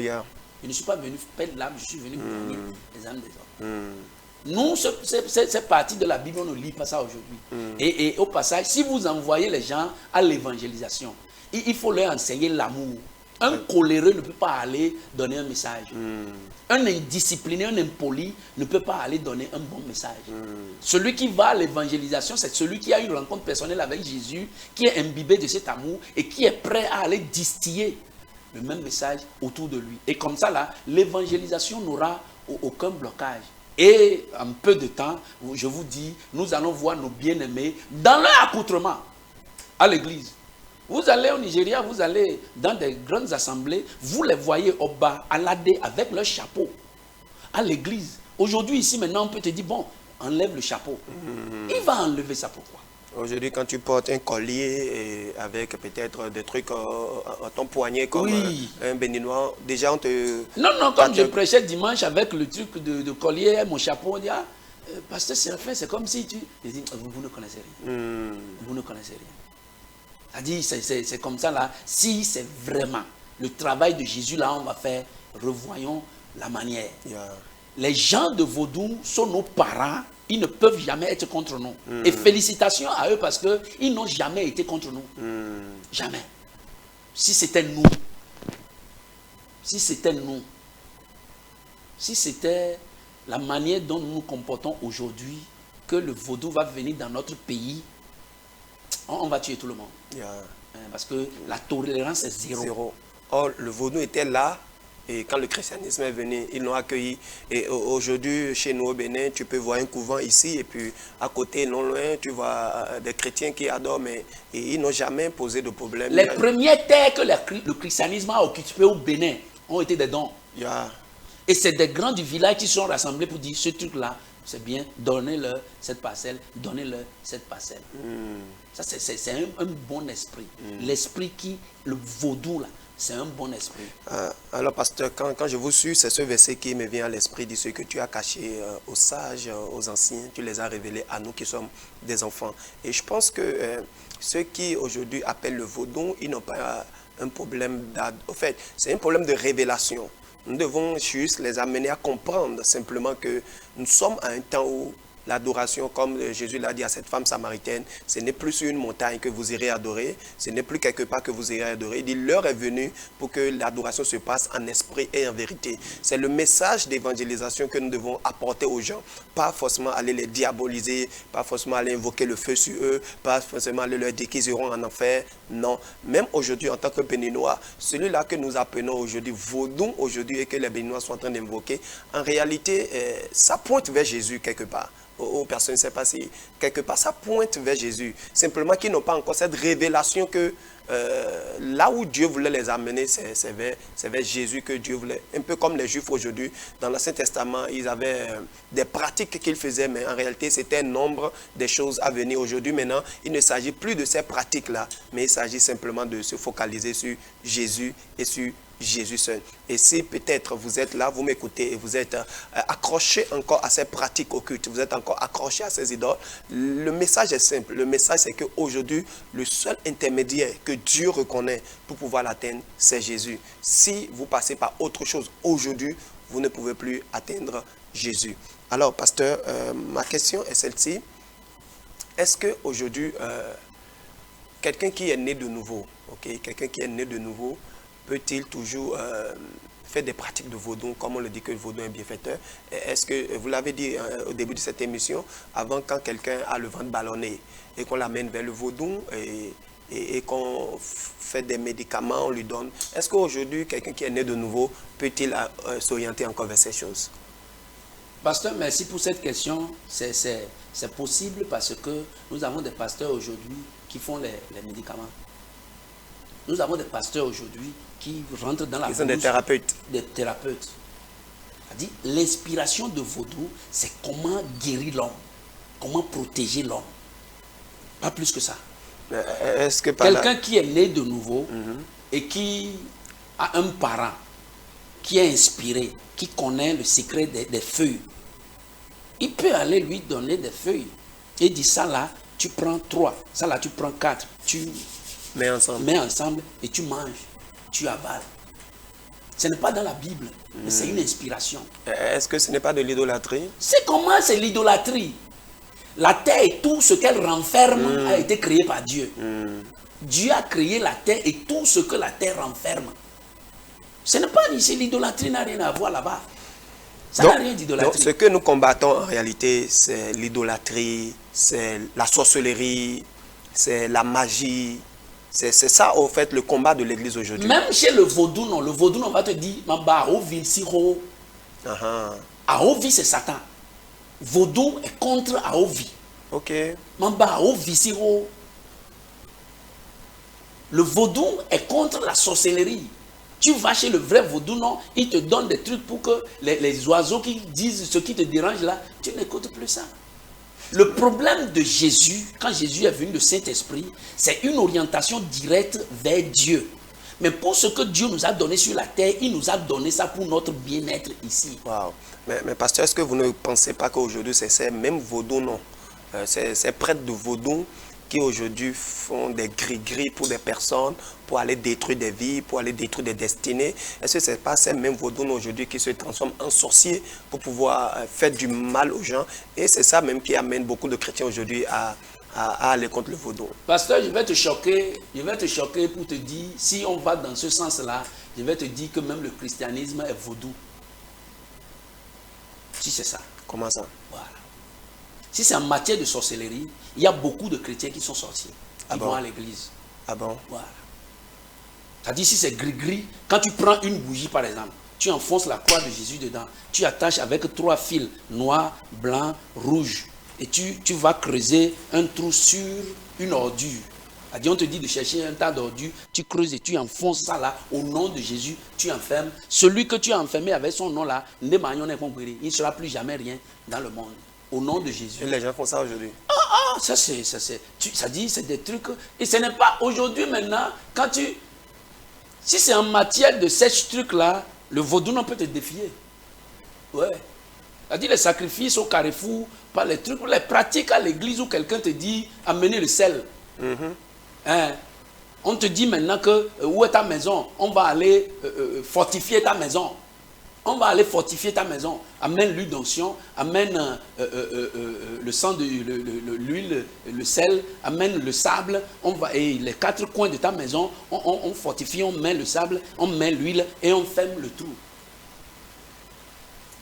Je ne suis pas venu perdre l'âme, je suis venu gagner les âmes des hommes. Nous, cette partie de la Bible, on ne lit pas ça aujourd'hui. Et au passage, si vous envoyez les gens à l'évangélisation, il faut leur enseigner l'amour. Un coléreux ne peut pas aller donner un message. Un indiscipliné, un impoli ne peut pas aller donner un bon message. Celui qui va à l'évangélisation, c'est celui qui a une rencontre personnelle avec Jésus, qui est imbibé de cet amour et qui est prêt à aller distiller le même message autour de lui. Et comme ça, là, l'évangélisation n'aura aucun blocage. Et en peu de temps, je vous dis, nous allons voir nos bien-aimés dans leur accoutrement à l'église. Vous allez au Nigeria, vous allez dans des grandes assemblées, vous les voyez au bas, à l'AD, avec leur chapeau, à l'église. Aujourd'hui, ici, maintenant, on peut te dire, bon, enlève le chapeau. Il va enlever ça pourquoi? Aujourd'hui, quand tu portes un collier avec peut-être des trucs à ton poignet comme un béninois, déjà on te... Non, comme je prêchais dimanche avec le truc de collier, mon chapeau, on dit, ah, pasteur Séraphin, c'est comme si tu... Je dis, vous ne connaissez rien. Vous ne connaissez rien. C'est-à-dire, c'est comme ça là. Si c'est vraiment le travail de Jésus là, on va faire, revoyons la manière. Les gens de Vaudou sont nos parents, ils ne peuvent jamais être contre nous. Et félicitations à eux parce qu'ils n'ont jamais été contre nous. Jamais. Si c'était nous, si c'était la manière dont nous nous comportons aujourd'hui, que le Vaudou va venir dans notre pays, on va tuer tout le monde. Parce que la tolérance est zéro. Or, le Vaudou était là, et quand le christianisme est venu, ils l'ont accueilli. Et aujourd'hui, chez nous au Bénin, tu peux voir un couvent ici, et puis à côté, non loin, tu vois des chrétiens qui adorent, mais ils n'ont jamais posé de problème. Les premières terres que le christianisme a occupées au Bénin ont été des dons. Et c'est des grands du village qui sont rassemblés pour dire, ce truc-là, c'est bien, donnez-leur cette parcelle, donnez-leur cette parcelle. Ça, c'est un bon esprit. L'esprit le Vaudou, là, c'est un bon esprit. Alors, pasteur, quand je vous suis, c'est ce verset qui me vient à l'esprit, dit ce que tu as caché aux sages, aux anciens, tu les as révélés à nous qui sommes des enfants. Et je pense que ceux qui aujourd'hui appellent le Vaudou, ils n'ont pas un problème au fait, c'est un problème de révélation. Nous devons juste les amener à comprendre simplement que nous sommes à un temps où l'adoration, comme Jésus l'a dit à cette femme samaritaine, ce n'est plus sur une montagne que vous irez adorer, ce n'est plus quelque part que vous irez adorer. Il dit, l'heure est venue pour que l'adoration se passe en esprit et en vérité. C'est le message d'évangélisation que nous devons apporter aux gens, pas forcément aller les diaboliser, pas forcément aller invoquer le feu sur eux, pas forcément aller leur dire qu'ils iront en enfer. Non, même aujourd'hui en tant que Béninois, celui-là que nous appelons aujourd'hui Vaudou aujourd'hui et que les Béninois sont en train d'invoquer, en réalité, ça pointe vers Jésus quelque part. Personne ne sait pas si quelque part ça pointe vers Jésus. Simplement qu'ils n'ont pas encore cette révélation que là où Dieu voulait les amener, c'est vers Jésus que Dieu voulait. Un peu comme les Juifs aujourd'hui, dans l'Ancien Testament, ils avaient des pratiques qu'ils faisaient, mais en réalité, c'était un nombre de choses à venir. Aujourd'hui, maintenant, il ne s'agit plus de ces pratiques-là, mais il s'agit simplement de se focaliser sur Jésus et sur Jésus seul. Et si peut-être vous êtes là, vous m'écoutez et vous êtes accroché encore à ces pratiques occultes, vous êtes encore accroché à ces idoles, le message est simple. Le message c'est qu'aujourd'hui, le seul intermédiaire que Dieu reconnaît pour pouvoir l'atteindre, c'est Jésus. Si vous passez par autre chose aujourd'hui, vous ne pouvez plus atteindre Jésus. Alors, pasteur, ma question est celle-ci. Est-ce qu'aujourd'hui, quelqu'un qui est né de nouveau, quelqu'un qui est né de nouveau, peut-il toujours faire des pratiques de vaudou, comme on le dit que le vaudou est un bienfaiteur? Est-ce que, vous l'avez dit au début de cette émission, avant quand quelqu'un a le ventre ballonné et qu'on l'amène vers le vaudou et qu'on fait des médicaments, on lui donne, est-ce qu'aujourd'hui, quelqu'un qui est né de nouveau, peut-il s'orienter encore vers ces choses? Pasteur, merci pour cette question. C'est possible parce que nous avons des pasteurs aujourd'hui qui font les médicaments. Nous avons des pasteurs aujourd'hui qui rentrent dans la Ils sont des thérapeutes. Des thérapeutes. C'est-à-dire, l'inspiration de Vaudou, c'est comment guérir l'homme, comment protéger l'homme. Pas plus que ça. Est-ce que quelqu'un qui est né de nouveau et qui a un parent qui est inspiré, qui connaît le secret des feuilles, il peut aller lui donner des feuilles et dire ça là, tu prends 3, ça là, tu prends 4, tu mets ensemble et tu manges, tu avales. Ce n'est pas dans la Bible, mais c'est une inspiration. Est-ce que ce n'est pas de l'idolâtrie? C'est comment c'est l'idolâtrie? La terre et tout ce qu'elle renferme a été créé par Dieu. Dieu a créé la terre et tout ce que la terre renferme. Ce n'est pas ici, l'idolâtrie n'a rien à voir là-bas. Ça n'a rien Donc, d'idolâtrie. ce que nous combattons en réalité, c'est l'idolâtrie, c'est la sorcellerie, c'est la magie. C'est ça, au fait, le combat de l'Église aujourd'hui. Même chez le vaudou, non. Le vaudou, on va te dire, Aovi, Siro. Aovi, c'est Satan. Vaudou est contre Aovi. Ok. Aovi, Siro. Le vaudou est contre la sorcellerie. Tu vas chez le vrai vaudou, non, il te donne des trucs pour que les oiseaux qui disent ce qui te dérange là, tu n'écoutes plus ça. Le problème de Jésus, quand Jésus est venu, le Saint-Esprit, c'est une orientation directe vers Dieu. Mais pour ce que Dieu nous a donné sur la terre, il nous a donné ça pour notre bien-être ici. Wow. Mais pasteur, est-ce que vous ne pensez pas qu'aujourd'hui, c'est ces mêmes vaudous, non, ces prêtres de vaudou qui aujourd'hui font des gris-gris pour des personnes, pour aller détruire des vies, pour aller détruire des destinées. Est-ce que ce n'est pas ces mêmes vaudous aujourd'hui qui se transforment en sorciers pour pouvoir faire du mal aux gens? Et c'est ça même qui amène beaucoup de chrétiens aujourd'hui à aller contre le vaudou. Pasteur, je vais te choquer pour te dire, si on va dans ce sens-là, je vais te dire que même le christianisme est vaudou. Si c'est ça. Comment ça? Voilà. Si c'est en matière de sorcellerie, il y a beaucoup de chrétiens qui sont sorciers, qui vont à l'église. Ah bon? Voilà. C'est-à-dire, si c'est gris-gris, quand tu prends une bougie par exemple, tu enfonces la croix de Jésus dedans, tu attaches avec 3 fils, noir, blanc, rouge, et tu vas creuser un trou sur une ordure. C'est-à-dire, on te dit de chercher un tas d'ordures, tu creuses et tu enfonces ça là, au nom de Jésus, tu enfermes. Celui que tu as enfermé avec son nom là, il ne sera plus jamais rien dans le monde. Au nom de Jésus. Et les gens font ça aujourd'hui. Ça dit, c'est des trucs. Et ce n'est pas aujourd'hui maintenant, quand tu... Si c'est en matière de ces trucs-là, le vaudou on peut te défier. Ouais. C'est-à-dire les sacrifices au carrefour, pas les trucs, les pratiques à l'église où quelqu'un te dit amener le sel. On te dit maintenant que où est ta maison? On va aller fortifier ta maison. On va aller fortifier ta maison. Amène l'huile d'onction, amène le sang de l'huile, le sel, amène le sable. Et les 4 coins de ta maison, on fortifie, on met le sable, on met l'huile et on ferme le trou.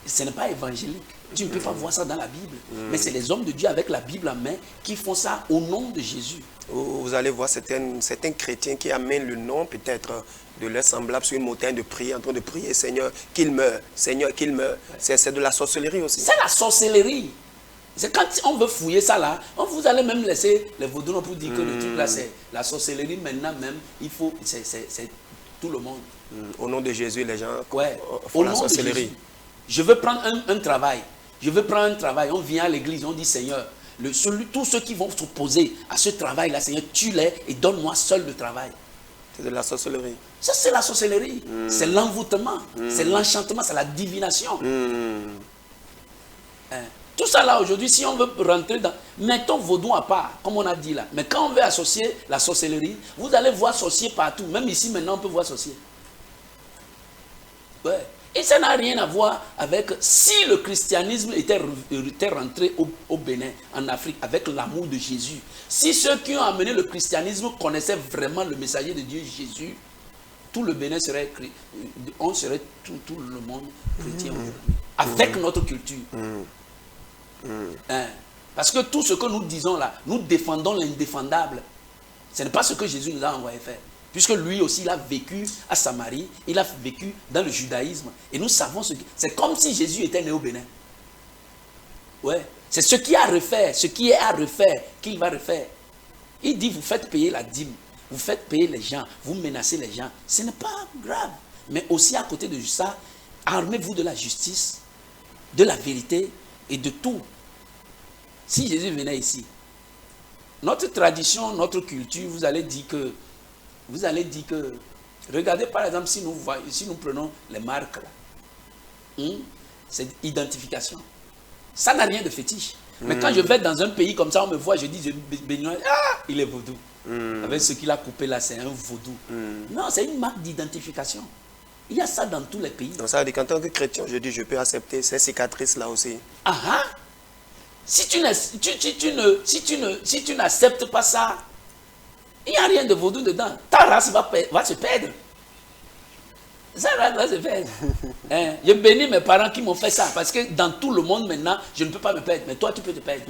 Ce n'est pas évangélique. Tu ne peux pas voir ça dans la Bible. Mais c'est les hommes de Dieu avec la Bible en main qui font ça au nom de Jésus. Vous allez voir certains chrétiens qui amènent le nom peut-être de leur semblable sur une montagne de prière, en train de prier, Seigneur, qu'il meure, Seigneur, qu'il meure. C'est de la sorcellerie aussi. C'est la sorcellerie. C'est quand on veut fouiller ça là, vous allez même laisser les vaudous pour dire que le truc là c'est la sorcellerie maintenant même, il faut, c'est tout le monde. Au nom de Jésus, les gens font la sorcellerie. Je veux prendre un travail. Je veux prendre un travail. On vient à l'église, on dit Seigneur, tous ceux qui vont s'opposer à ce travail-là, Seigneur, tue-les et donne-moi seul le travail. C'est de la sorcellerie. Ça, c'est la sorcellerie. C'est l'envoûtement. C'est l'enchantement. C'est la divination. Tout ça là, aujourd'hui, si on veut rentrer dans... Mettons vaudou à part, comme on a dit là. Mais quand on veut associer la sorcellerie, vous allez voir sorcier partout. Même ici, maintenant, on peut voir sorcier. Ouais. Et ça n'a rien à voir avec si le christianisme était rentré au Bénin, en Afrique, avec l'amour de Jésus. Si ceux qui ont amené le christianisme connaissaient vraiment le messager de Dieu, Jésus, tout le Bénin serait, on serait tout le monde chrétien aujourd'hui, avec notre culture. Parce que tout ce que nous disons là, nous défendons l'indéfendable. Ce n'est pas ce que Jésus nous a envoyé faire. Puisque lui aussi, il a vécu à Samarie, il a vécu dans le judaïsme. Et nous savons ce que... C'est comme si Jésus était né au Bénin. Ouais. C'est ce qui est à refaire, qu'il va refaire. Il dit, vous faites payer la dîme, vous faites payer les gens, vous menacez les gens. Ce n'est pas grave. Mais aussi à côté de ça, armez-vous de la justice, de la vérité et de tout. Si Jésus venait ici, notre tradition, notre culture, vous allez dire que, regardez par exemple, si nous prenons les marques, c'est identification. Ça n'a rien de fétiche. Mais quand je vais dans un pays comme ça, on me voit, je dis, il est vaudou. Avec ce qu'il a coupé là, c'est un vaudou. Non, c'est une marque d'identification. Il y a ça dans tous les pays. Donc ça veut dire qu'en tant que chrétien, je dis, je peux accepter ces cicatrices là aussi. Si tu n'acceptes pas ça, il n'y a rien de vaudou dedans. Ta race va se perdre. Ça doit se faire. Hein? Je bénis mes parents qui m'ont fait ça. Parce que dans tout le monde maintenant, je ne peux pas me perdre. Mais toi, tu peux te perdre.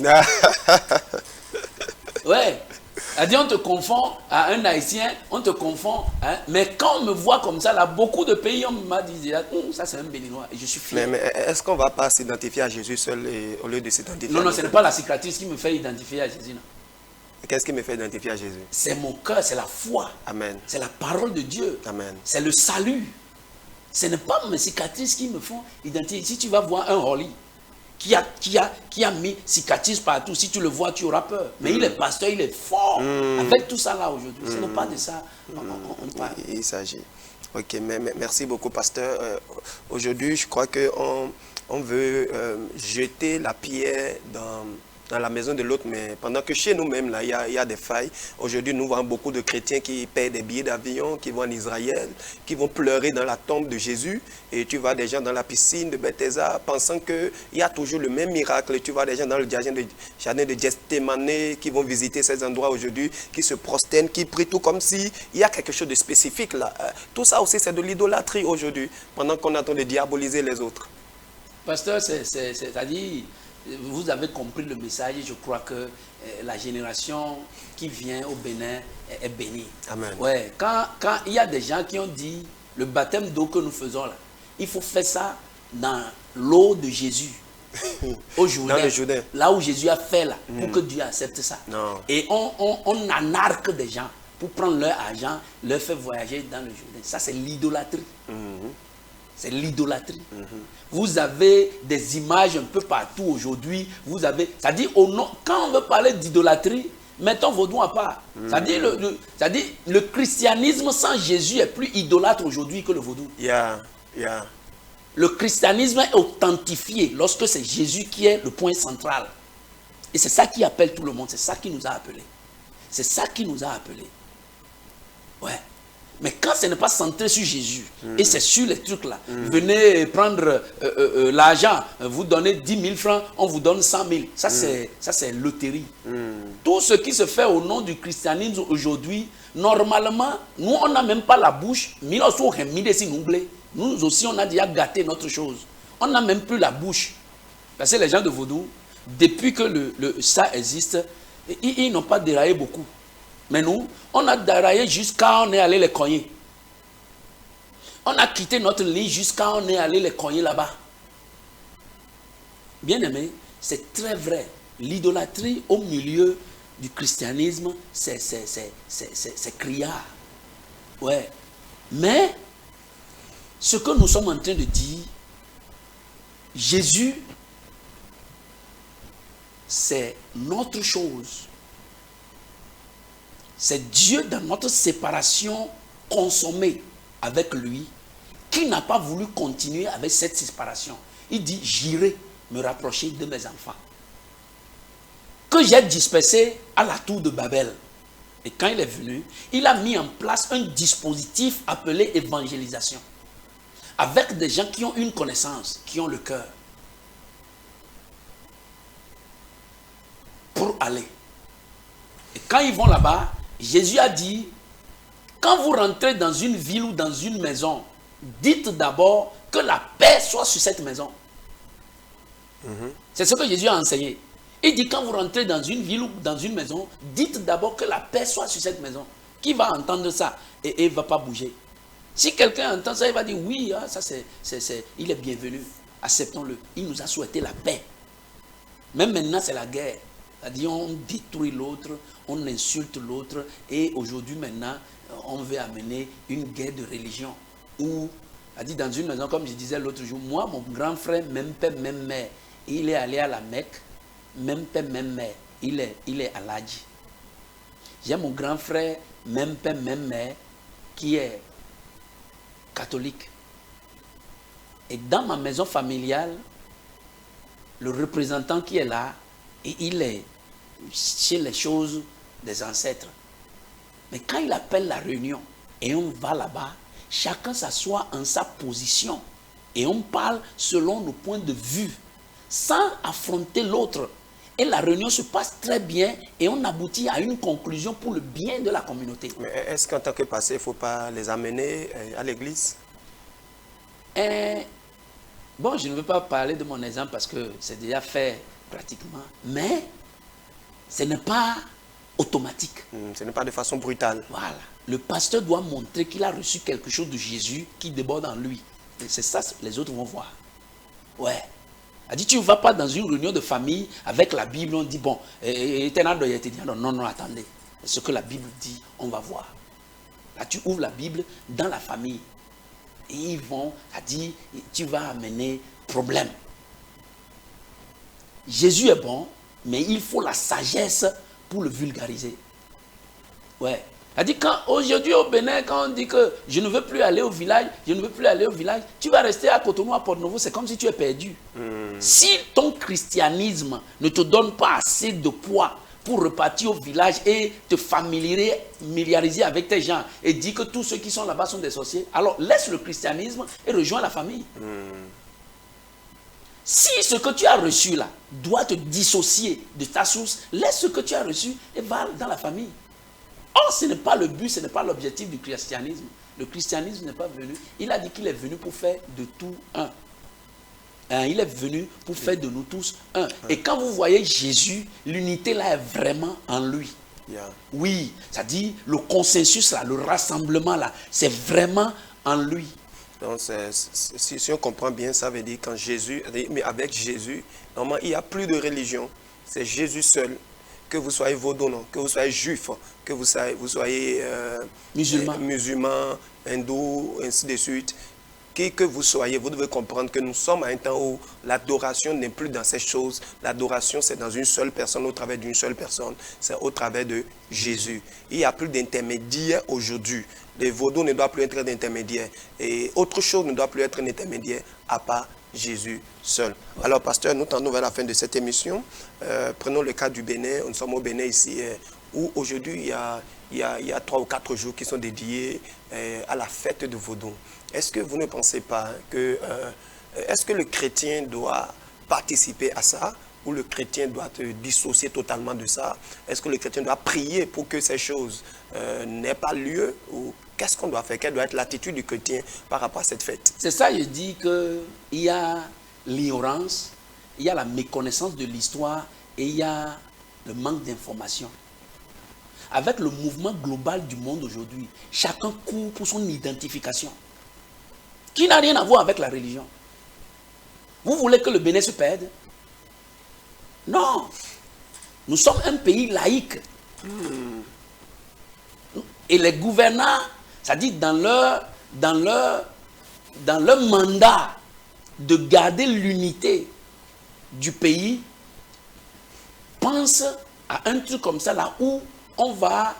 Ouais. C'est-à-dire, on te confond à un Haïtien, on te confond. Hein? Mais quand on me voit comme ça, là, beaucoup de pays, on m'a dit, ça c'est un béninois. Et je suis fier. Mais est-ce qu'on ne va pas s'identifier à Jésus seul au lieu de s'identifier Non, ce n'est pas la cicatrice qui me fait identifier à Jésus. Qu'est-ce qui me fait identifier à Jésus? C'est mon cœur, c'est la foi. Amen. C'est la parole de Dieu. Amen. C'est le salut. Ce n'est pas mes cicatrices qui me font identifier. Si tu vas voir un Holly qui a mis cicatrices partout, si tu le vois, tu auras peur. Mais il est pasteur, il est fort. Avec tout ça là aujourd'hui, ce n'est pas de ça on parle. Il s'agit. Ok, mais merci beaucoup, pasteur. Aujourd'hui, je crois qu'on veut jeter la pierre dans la maison de l'autre, mais pendant que chez nous-mêmes, là, il y a des failles. Aujourd'hui, nous voyons beaucoup de chrétiens qui paient des billets d'avion, qui vont en Israël, qui vont pleurer dans la tombe de Jésus. Et tu vois des gens dans la piscine de Bethesda pensant qu'il y a toujours le même miracle. Et tu vois des gens dans le jardin de Gethsémane qui vont visiter ces endroits aujourd'hui, qui se prosternent, qui prient tout comme s'il y a quelque chose de spécifique là. Tout ça aussi, c'est de l'idolâtrie aujourd'hui, pendant qu'on attend de diaboliser les autres. Pasteur, c'est-à-dire... Vous avez compris le message et je crois que la génération qui vient au Bénin est bénie. Amen. Ouais, quand il y a des gens qui ont dit le baptême d'eau que nous faisons là, il faut faire ça dans l'eau de Jésus. Au Jourdain, dans le Jourdain. Là où Jésus a fait là, pour que Dieu accepte ça. Non. Et on anarque des gens pour prendre leur argent, leur faire voyager dans le Jourdain. Ça c'est l'idolâtrie. C'est l'idolâtrie. Vous avez des images un peu partout aujourd'hui. Vous avez, c'est-à-dire, quand on veut parler d'idolâtrie, mettons vaudou à part. C'est-à-dire, le christianisme sans Jésus est plus idolâtre aujourd'hui que le vaudou. Le christianisme est authentifié lorsque c'est Jésus qui est le point central. Et c'est ça qui appelle tout le monde. C'est ça qui nous a appelés. C'est ça qui nous a appelés. Ouais. Mais quand ce n'est pas centré sur Jésus, et c'est sur les trucs là, venez prendre l'argent, vous donnez 10 000 francs, on vous donne 100 000. Ça c'est loterie. Tout ce qui se fait au nom du christianisme aujourd'hui, normalement, nous on n'a même pas la bouche. Nous aussi on a déjà gâté notre chose. On n'a même plus la bouche. Parce que les gens de vaudou, depuis que ça existe, ils n'ont pas déraillé beaucoup. Mais nous, on a déraillé jusqu'à on est allé les cogner. On a quitté notre lit jusqu'à on est allé les cogner là-bas. Bien aimé, c'est très vrai. L'idolâtrie au milieu du christianisme, c'est criard. Ouais. Mais, ce que nous sommes en train de dire, Jésus, c'est notre chose. C'est Dieu dans notre séparation consommée avec lui qui n'a pas voulu continuer avec cette séparation. Il dit, j'irai me rapprocher de mes enfants que j'ai dispersés à la tour de Babel. Et quand il est venu, il a mis en place un dispositif appelé évangélisation avec des gens qui ont une connaissance, qui ont le cœur pour aller. Et quand ils vont là-bas, Jésus a dit, quand vous rentrez dans une ville ou dans une maison, dites d'abord que la paix soit sur cette maison. C'est ce que Jésus a enseigné. Il dit, quand vous rentrez dans une ville ou dans une maison, dites d'abord que la paix soit sur cette maison. Qui va entendre ça et il ne va pas bouger? Si quelqu'un entend ça, il va dire, oui, ça il est bienvenu, acceptons-le. Il nous a souhaité la paix. Même maintenant, c'est la guerre. C'est-à-dire, on détruit l'autre, on insulte l'autre, et aujourd'hui, maintenant, on veut amener une guerre de religion. Ou, c'est-à-dire, dans une maison, comme je disais l'autre jour, moi, mon grand frère, même père, même mère, il est allé à la Mecque, même père, même mère, il est à l'Hadji. J'ai mon grand frère, même père, même mère, qui est catholique. Et dans ma maison familiale, le représentant qui est là, et il est chez les choses des ancêtres. Mais quand il appelle la réunion et on va là-bas, chacun s'assoit en sa position et on parle selon nos points de vue, sans affronter l'autre. Et la réunion se passe très bien et on aboutit à une conclusion pour le bien de la communauté. Mais est-ce qu'en tant que pasteur, il ne faut pas les amener à l'église? Bon, je ne veux pas parler de mon exemple parce que c'est déjà fait pratiquement, mais ce n'est pas automatique. Ce n'est pas de façon brutale. Voilà. Le pasteur doit montrer qu'il a reçu quelque chose de Jésus qui déborde en lui. Et c'est ça que les autres vont voir. Ouais. Elle dit, tu ne vas pas dans une réunion de famille avec la Bible, on dit, bon, non, attendez. Ce que la Bible dit, on va voir. Là, tu ouvres la Bible dans la famille. Et ils vont, elle dit, tu vas amener problème. Jésus est bon, mais il faut la sagesse pour le vulgariser. Ouais. Elle dit, quand aujourd'hui au Bénin, quand on dit que je ne veux plus aller au village, tu vas rester à Cotonou, à Porto-Novo, c'est comme si tu es perdu. Si ton christianisme ne te donne pas assez de poids pour repartir au village et te familiariser avec tes gens et dire que tous ceux qui sont là-bas sont des sorciers, alors laisse le christianisme et rejoins la famille. Si ce que tu as reçu là doit te dissocier de ta source, laisse ce que tu as reçu et va dans la famille. Or, ce n'est pas le but, ce n'est pas l'objectif du christianisme. Le christianisme n'est pas venu. Il a dit qu'il est venu pour faire de tout un. Il est venu pour faire de nous tous un. Et quand vous voyez Jésus, l'unité là est vraiment en lui. Oui, ça dit le consensus là, le rassemblement là, c'est vraiment en lui. Donc, si on comprend bien, ça veut dire quand Jésus, mais avec Jésus, normalement, il n'y a plus de religion. C'est Jésus seul. Que vous soyez vaudou, que vous soyez juif, que vous soyez musulman, hindou, ainsi de suite. Qui que vous soyez, vous devez comprendre que nous sommes à un temps où l'adoration n'est plus dans ces choses. L'adoration, c'est dans une seule personne, au travers d'une seule personne. C'est au travers de Jésus. Il n'y a plus d'intermédiaire aujourd'hui. Les vaudous ne doivent plus être d'intermédiaire. Et autre chose ne doit plus être d'intermédiaire à part Jésus seul. Alors, pasteur, nous tendons vers la fin de cette émission. Prenons le cas du Bénin. Nous sommes au Bénin ici, où aujourd'hui, il y a 3 ou 4 jours qui sont dédiés à la fête de Vodou. Est-ce que vous ne pensez pas que... est-ce que le chrétien doit participer à ça, ou le chrétien doit se dissocier totalement de ça? Est-ce que le chrétien doit prier pour que ces choses n'aient pas lieu? Ou qu'est-ce qu'on doit faire? Quelle doit être l'attitude du chrétien par rapport à cette fête? C'est ça, je dis qu'il y a l'ignorance, il y a la méconnaissance de l'histoire et il y a le manque d'information. Avec le mouvement global du monde aujourd'hui, chacun court pour son identification, qui n'a rien à voir avec la religion. Vous voulez que le Bénin se perde? Non. Nous sommes un pays laïque. Et les gouvernants, c'est-à-dire dans leur mandat de garder l'unité du pays, pensent à un truc comme ça là où on va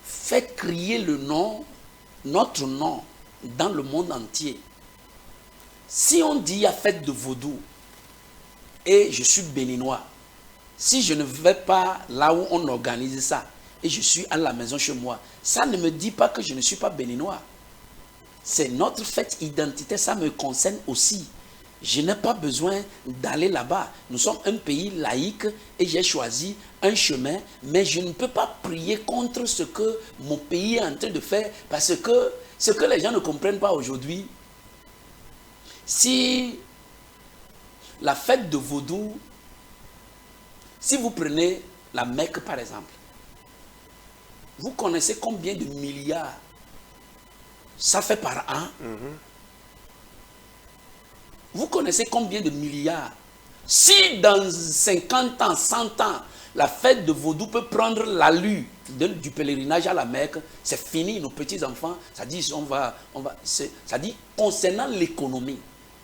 faire crier notre nom dans le monde entier. Si on dit il y a fête de Vodou et je suis béninois, si je ne vais pas là où on organise ça et je suis à la maison chez moi, ça ne me dit pas que je ne suis pas béninois. C'est notre fête identitaire, ça me concerne aussi. Je n'ai pas besoin d'aller là-bas. Nous sommes un pays laïque et j'ai choisi un chemin, mais je ne peux pas prier contre ce que mon pays est en train de faire, parce que ce que les gens ne comprennent pas aujourd'hui, si la fête de Vodou, si vous prenez la Mecque par exemple, vous connaissez combien de milliards ça fait par an? Vous connaissez combien de milliards? Si dans 50 ans, 100 ans, la fête de Vodou peut prendre l'allure du pèlerinage à la Mecque, c'est fini, nos petits-enfants, ça dit, ça dit, concernant l'économie,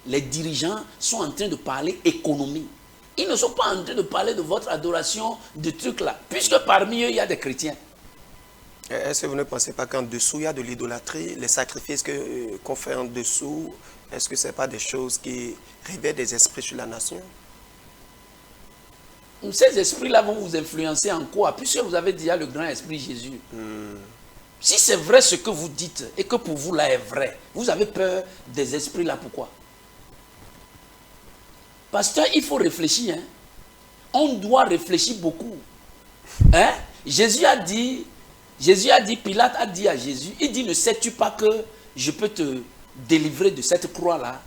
les dirigeants sont en train de parler économie. Ils ne sont pas en train de parler de votre adoration, de trucs là, puisque parmi eux, il y a des chrétiens. Est-ce que vous ne pensez pas qu'en dessous, il y a de l'idolâtrie, les sacrifices qu'on fait en dessous? Est-ce que ce n'est pas des choses qui réveillent des esprits sur la nation? Ces esprits-là vont vous influencer en quoi? Puisque vous avez déjà le grand esprit Jésus. Si c'est vrai ce que vous dites et que pour vous là est vrai, vous avez peur des esprits-là, pourquoi? Pasteur, il faut réfléchir. Hein? On doit réfléchir beaucoup. Hein? Jésus a dit, Jésus a dit, Pilate a dit à Jésus, il dit, ne sais-tu pas que je peux te délivrer de cette croix-là?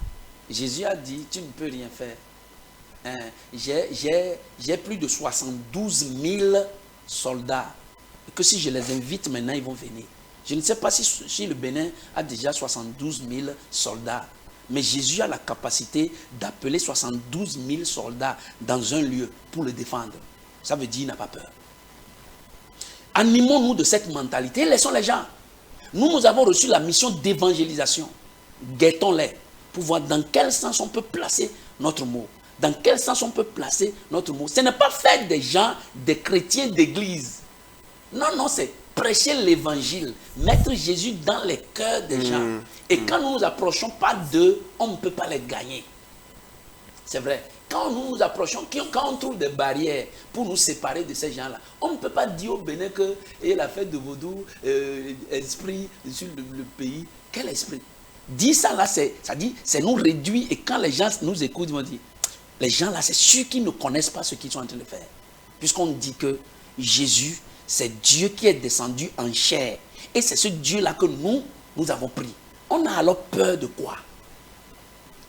Jésus a dit, tu ne peux rien faire. Hein, j'ai plus de 72 000 soldats. Et que si je les invite maintenant, ils vont venir. Je ne sais pas si le Bénin a déjà 72 000 soldats. Mais Jésus a la capacité d'appeler 72 000 soldats dans un lieu pour le défendre. Ça veut dire qu'il n'a pas peur. Animons-nous de cette mentalité. Laissons les gens. Nous avons reçu la mission d'évangélisation. Guettons-les pour voir dans quel sens on peut placer notre mot. Dans quel sens on peut placer notre mot. Ce n'est pas faire des gens, des chrétiens d'église. Non, non, c'est prêcher l'évangile. Mettre Jésus dans les cœurs des gens. Et quand nous nous approchons pas d'eux, on ne peut pas les gagner. C'est vrai. Quand nous nous approchons, quand on trouve des barrières pour nous séparer de ces gens-là, on ne peut pas dire au Bénin que la fête de Vaudou, esprit sur le pays. Quel esprit? Dire ça là, c'est nous réduire. Et quand les gens nous écoutent, ils vont dire, les gens là, c'est sûr qu'ils ne connaissent pas ce qu'ils sont en train de faire. Puisqu'on dit que Jésus, c'est Dieu qui est descendu en chair. Et c'est ce Dieu-là que nous avons pris. On a alors peur de quoi?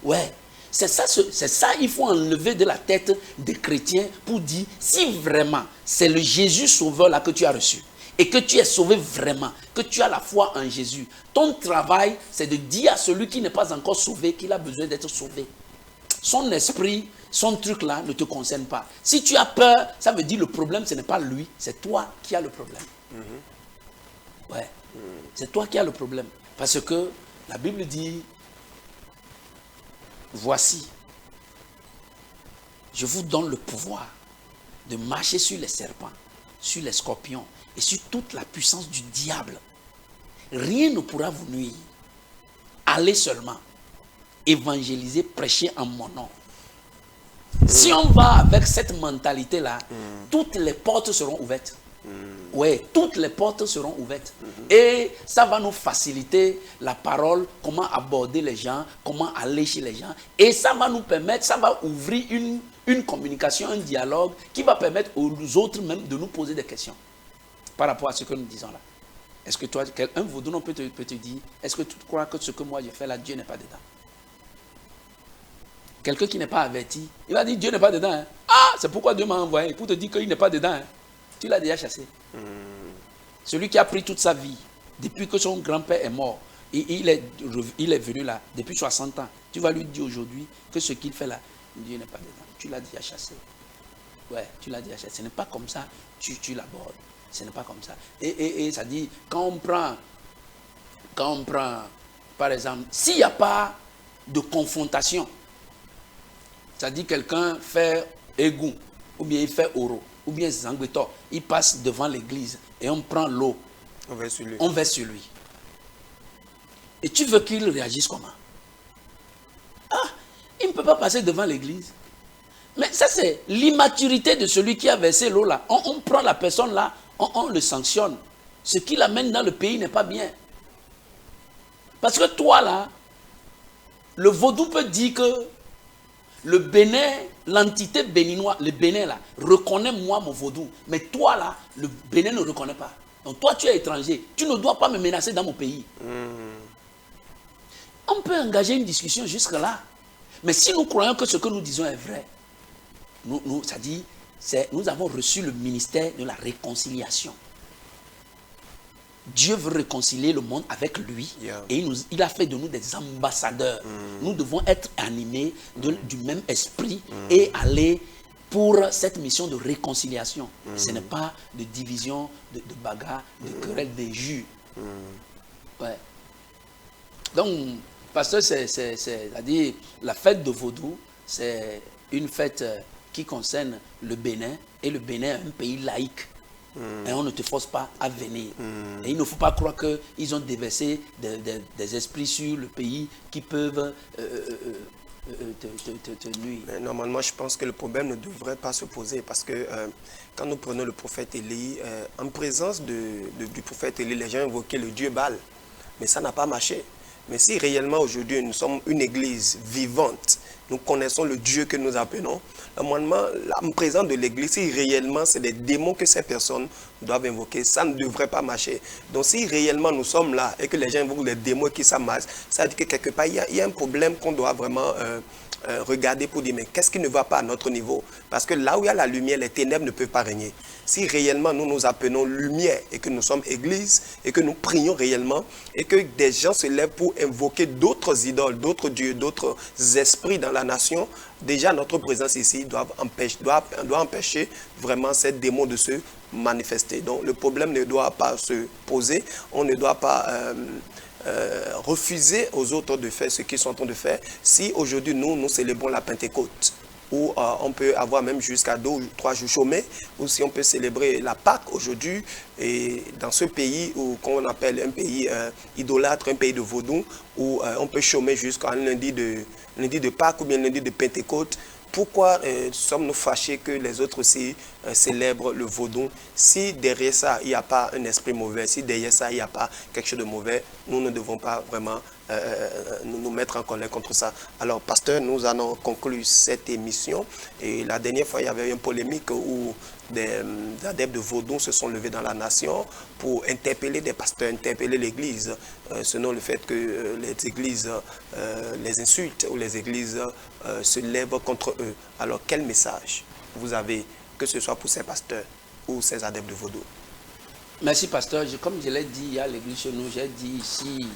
Ouais. C'est ça, il faut enlever de la tête des chrétiens pour dire, si vraiment c'est le Jésus sauveur là que tu as reçu, et que tu es sauvé vraiment, que tu as la foi en Jésus, ton travail, c'est de dire à celui qui n'est pas encore sauvé qu'il a besoin d'être sauvé. Son esprit, son truc là ne te concerne pas. Si tu as peur, ça veut dire le problème, ce n'est pas lui, c'est toi qui as le problème. Ouais, c'est toi qui as le problème. Parce que la Bible dit, voici, je vous donne le pouvoir de marcher sur les serpents, sur les scorpions et sur toute la puissance du diable. Rien ne pourra vous nuire. Allez seulement évangéliser, prêcher en mon nom. Si on va avec cette mentalité-là, toutes les portes seront ouvertes. Oui, toutes les portes seront ouvertes. Et ça va nous faciliter la parole, comment aborder les gens, comment aller chez les gens. Et ça va nous permettre, ça va ouvrir une communication, un dialogue qui va permettre aux autres même de nous poser des questions par rapport à ce que nous disons là. Est-ce que toi, un vaudou peut te dire, est-ce que tu crois que ce que moi je fais là, Dieu n'est pas dedans? Quelqu'un qui n'est pas averti, il va dire Dieu n'est pas dedans. Hein. Ah, c'est pourquoi Dieu m'a envoyé, pour te dire qu'il n'est pas dedans. Hein. Tu l'as déjà chassé. Celui qui a pris toute sa vie, depuis que son grand-père est mort, il est venu là, depuis 60 ans. Tu vas lui dire aujourd'hui que ce qu'il fait là, Dieu n'est pas dedans. Tu l'as déjà chassé. Ouais, tu l'as déjà chassé. Ce n'est pas comme ça, tu l'abordes. Ce n'est pas comme ça. Et ça dit, quand on prend, par exemple, s'il n'y a pas de confrontation, ça dit quelqu'un fait égout, ou bien il fait oro, ou bien Zangbeto, il passe devant l'église et on prend l'eau. On verse sur lui. Et tu veux qu'il réagisse comment? Ah, il ne peut pas passer devant l'église. Mais ça, c'est l'immaturité de celui qui a versé l'eau là. On prend la personne là, on le sanctionne. Ce qui l'amène dans le pays n'est pas bien. Parce que toi là, le vaudou peut dire que le Bénin, l'entité béninoise, le Bénin là, reconnaît moi mon vaudou. Mais toi là, le Bénin ne reconnaît pas. Donc toi tu es étranger. Tu ne dois pas me menacer dans mon pays. On peut engager une discussion jusque là. Mais si nous croyons que ce que nous disons est vrai, ça dit, nous avons reçu le ministère de la réconciliation. Dieu veut réconcilier le monde avec lui. Et il a fait de nous des ambassadeurs. Nous devons être animés du même esprit et aller pour cette mission de réconciliation. Ce n'est pas de division, de bagarre, de querelle, d'injures. Ouais. Donc, pasteur, c'est-à-dire la fête de Vaudou, c'est une fête qui concerne le Bénin. Et le Bénin est un pays laïque. Et on ne te force pas à venir. Et il ne faut pas croire qu'ils ont déversé des esprits sur le pays qui peuvent te nuire. Mais normalement, je pense que le problème ne devrait pas se poser parce que quand nous prenons le prophète Élie, en présence du prophète Élie, les gens invoquaient le Dieu Baal. Mais ça n'a pas marché. Mais si réellement aujourd'hui nous sommes une église vivante, nous connaissons le Dieu que nous appelons, normalement, en présence de l'église, si réellement c'est des démons que ces personnes doivent invoquer, ça ne devrait pas marcher. Donc si réellement nous sommes là et que les gens invoquent les démons qui s'amassent, ça veut dire que quelque part, il y a un problème qu'on doit vraiment regarder pour dire, mais qu'est-ce qui ne va pas à notre niveau? Parce que là où il y a la lumière, les ténèbres ne peuvent pas régner. Si réellement nous nous appelons lumière et que nous sommes église et que nous prions réellement et que des gens se lèvent pour invoquer d'autres idoles, d'autres dieux, d'autres esprits dans la nation, déjà notre présence ici doit empêcher vraiment ces démons de se manifester. Donc le problème ne doit pas se poser, on ne doit pas refuser aux autres de faire ce qu'ils sont en train de faire. Si aujourd'hui nous célébrons la Pentecôte, où on peut avoir même jusqu'à 2 ou 3 jours chômés, ou si on peut célébrer la Pâque aujourd'hui, et dans ce pays qu'on appelle un pays idolâtre, un pays de vaudou, où on peut chômer jusqu'à un lundi de Pâque ou bien lundi de Pentecôte. Pourquoi sommes-nous fâchés que les autres aussi célèbrent le vaudou? Si derrière ça, il n'y a pas un esprit mauvais, si derrière ça, il n'y a pas quelque chose de mauvais, nous ne devons pas vraiment nous mettre en colère contre ça. Alors, pasteur, nous allons conclure cette émission. Et la dernière fois, il y avait une polémique où des adeptes de vaudou se sont levés dans la nation pour interpeller des pasteurs, interpeller l'église, selon le fait que les églises les insultent ou les églises se lèvent contre eux. Alors, quel message vous avez, que ce soit pour ces pasteurs ou ces adeptes de vaudou? Merci, pasteur. Comme je l'ai dit à l'église chez nous, j'ai dit ici,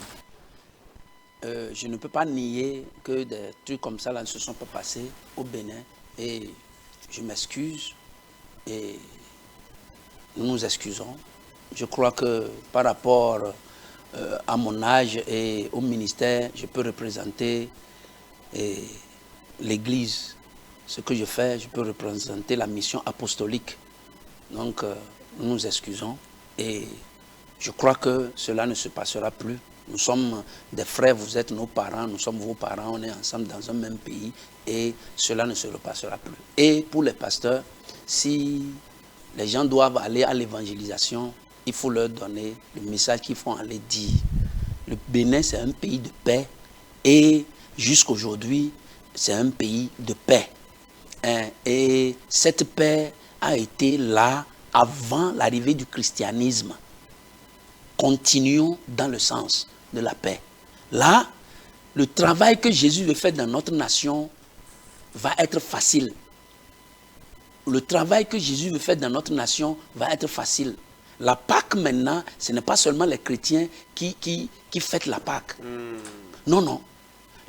je ne peux pas nier que des trucs comme ça là, ne se sont pas passés au Bénin. Et je m'excuse et nous nous excusons. Je crois que par rapport à mon âge et au ministère, je peux représenter l'Église. Ce que je fais, je peux représenter la mission apostolique. Donc, nous nous excusons et je crois que cela ne se passera plus. Nous sommes des frères, vous êtes nos parents, nous sommes vos parents, on est ensemble dans un même pays et cela ne se repassera plus. Et pour les pasteurs, si les gens doivent aller à l'évangélisation, il faut leur donner le message qu'il faut aller dire. Le Bénin, c'est un pays de paix et jusqu'aujourd'hui, c'est un pays de paix. Et cette paix a été là avant l'arrivée du christianisme. Continuons dans le sens de la paix. Là, le travail que Jésus veut faire dans notre nation va être facile. Le travail que Jésus veut faire dans notre nation va être facile. La Pâque maintenant, ce n'est pas seulement les chrétiens qui fêtent la Pâque. Non, non.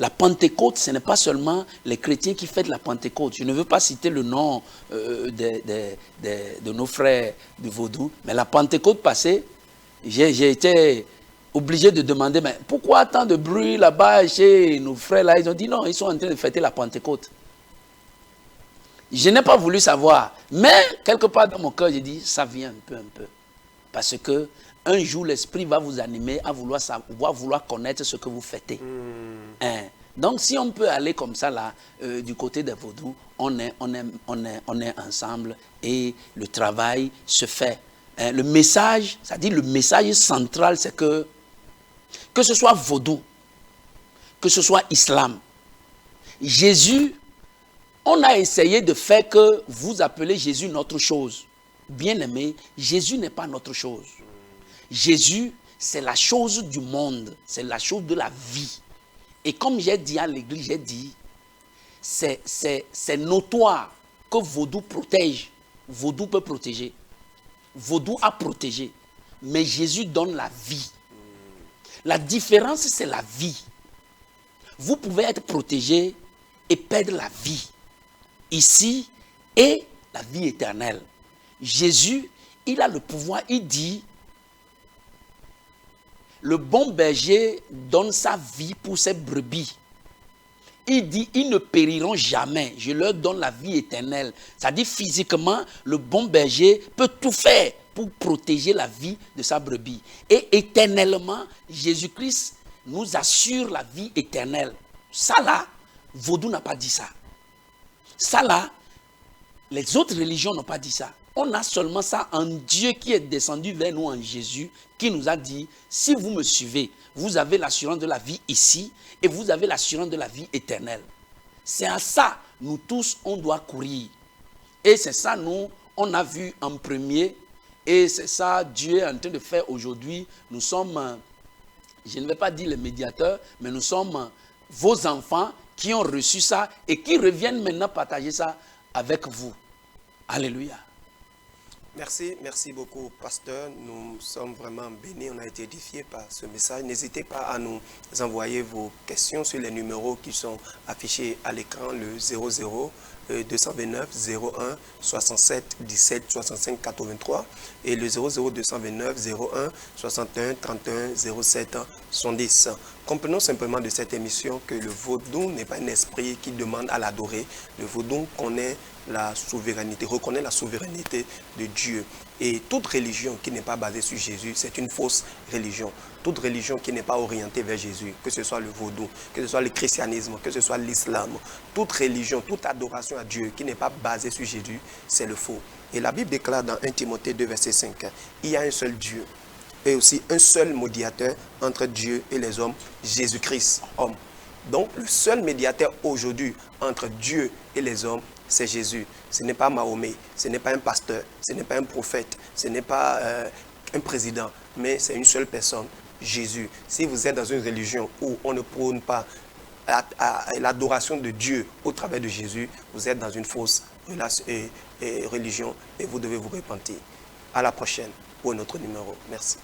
La Pentecôte, ce n'est pas seulement les chrétiens qui fêtent la Pentecôte. Je ne veux pas citer le nom de nos frères du Vaudou, mais la Pentecôte passée, j'ai été obligé de demander, mais pourquoi tant de bruit là-bas chez nos frères là? Ils ont dit non, ils sont en train de fêter la Pentecôte. Je n'ai pas voulu savoir, mais quelque part dans mon cœur, j'ai dit, ça vient un peu. Parce que un jour, l'Esprit va vous animer à vouloir connaître ce que vous fêtez. Donc, si on peut aller comme ça, là, du côté des vaudous, on est ensemble et le travail se fait. Le message, c'est-à-dire le message central, c'est que ce soit vaudou, que ce soit islam, Jésus, on a essayé de faire que vous appelez Jésus notre chose. Bien-aimé, Jésus n'est pas notre chose. Jésus, c'est la chose du monde, c'est la chose de la vie. Et comme j'ai dit à l'église, j'ai dit, c'est notoire que vaudou protège. Vaudou peut protéger. Vaudou a protégé. Mais Jésus donne la vie. La différence, c'est la vie. Vous pouvez être protégé et perdre la vie. Ici, et la vie éternelle. Jésus, il a le pouvoir, il dit, le bon berger donne sa vie pour ses brebis. Il dit, ils ne périront jamais, je leur donne la vie éternelle. C'est-à-dire physiquement, le bon berger peut tout faire pour protéger la vie de sa brebis. Et éternellement, Jésus-Christ nous assure la vie éternelle. Ça là, Vaudou n'a pas dit ça. Ça là, les autres religions n'ont pas dit ça. On a seulement ça en Dieu qui est descendu vers nous en Jésus, qui nous a dit, si vous me suivez, vous avez l'assurance de la vie ici et vous avez l'assurance de la vie éternelle. C'est à ça, nous tous, on doit courir. Et c'est ça, nous, on a vu en premier Et c'est ça, Dieu est en train de faire aujourd'hui. Nous sommes, je ne vais pas dire les médiateurs, mais nous sommes vos enfants qui ont reçu ça et qui reviennent maintenant partager ça avec vous. Alléluia. Merci, merci beaucoup, pasteur. Nous sommes vraiment bénis, on a été édifiés par ce message. N'hésitez pas à nous envoyer vos questions sur les numéros qui sont affichés à l'écran, le 00 229 01 67 17 65 83 et le 00 229 01 61 31 07 70. Comprenons simplement de cette émission que le vaudou n'est pas un esprit qui demande à l'adorer. Le vaudou connaît la souveraineté, reconnaît la souveraineté de Dieu. Et toute religion qui n'est pas basée sur Jésus, c'est une fausse religion. Toute religion qui n'est pas orientée vers Jésus, que ce soit le vaudou, que ce soit le christianisme, que ce soit l'islam, toute religion, toute adoration à Dieu qui n'est pas basée sur Jésus, c'est le faux. Et la Bible déclare dans 1 Timothée 2, verset 5, il y a un seul Dieu et aussi un seul médiateur entre Dieu et les hommes, Jésus-Christ, homme. Donc, le seul médiateur aujourd'hui entre Dieu et les hommes, c'est Jésus. Ce n'est pas Mahomet, ce n'est pas un pasteur, ce n'est pas un prophète, ce n'est pas un président, mais c'est une seule personne, Jésus. Si vous êtes dans une religion où on ne prône pas l'adoration de Dieu au travers de Jésus, vous êtes dans une fausse religion et vous devez vous repentir. À la prochaine pour un autre numéro. Merci.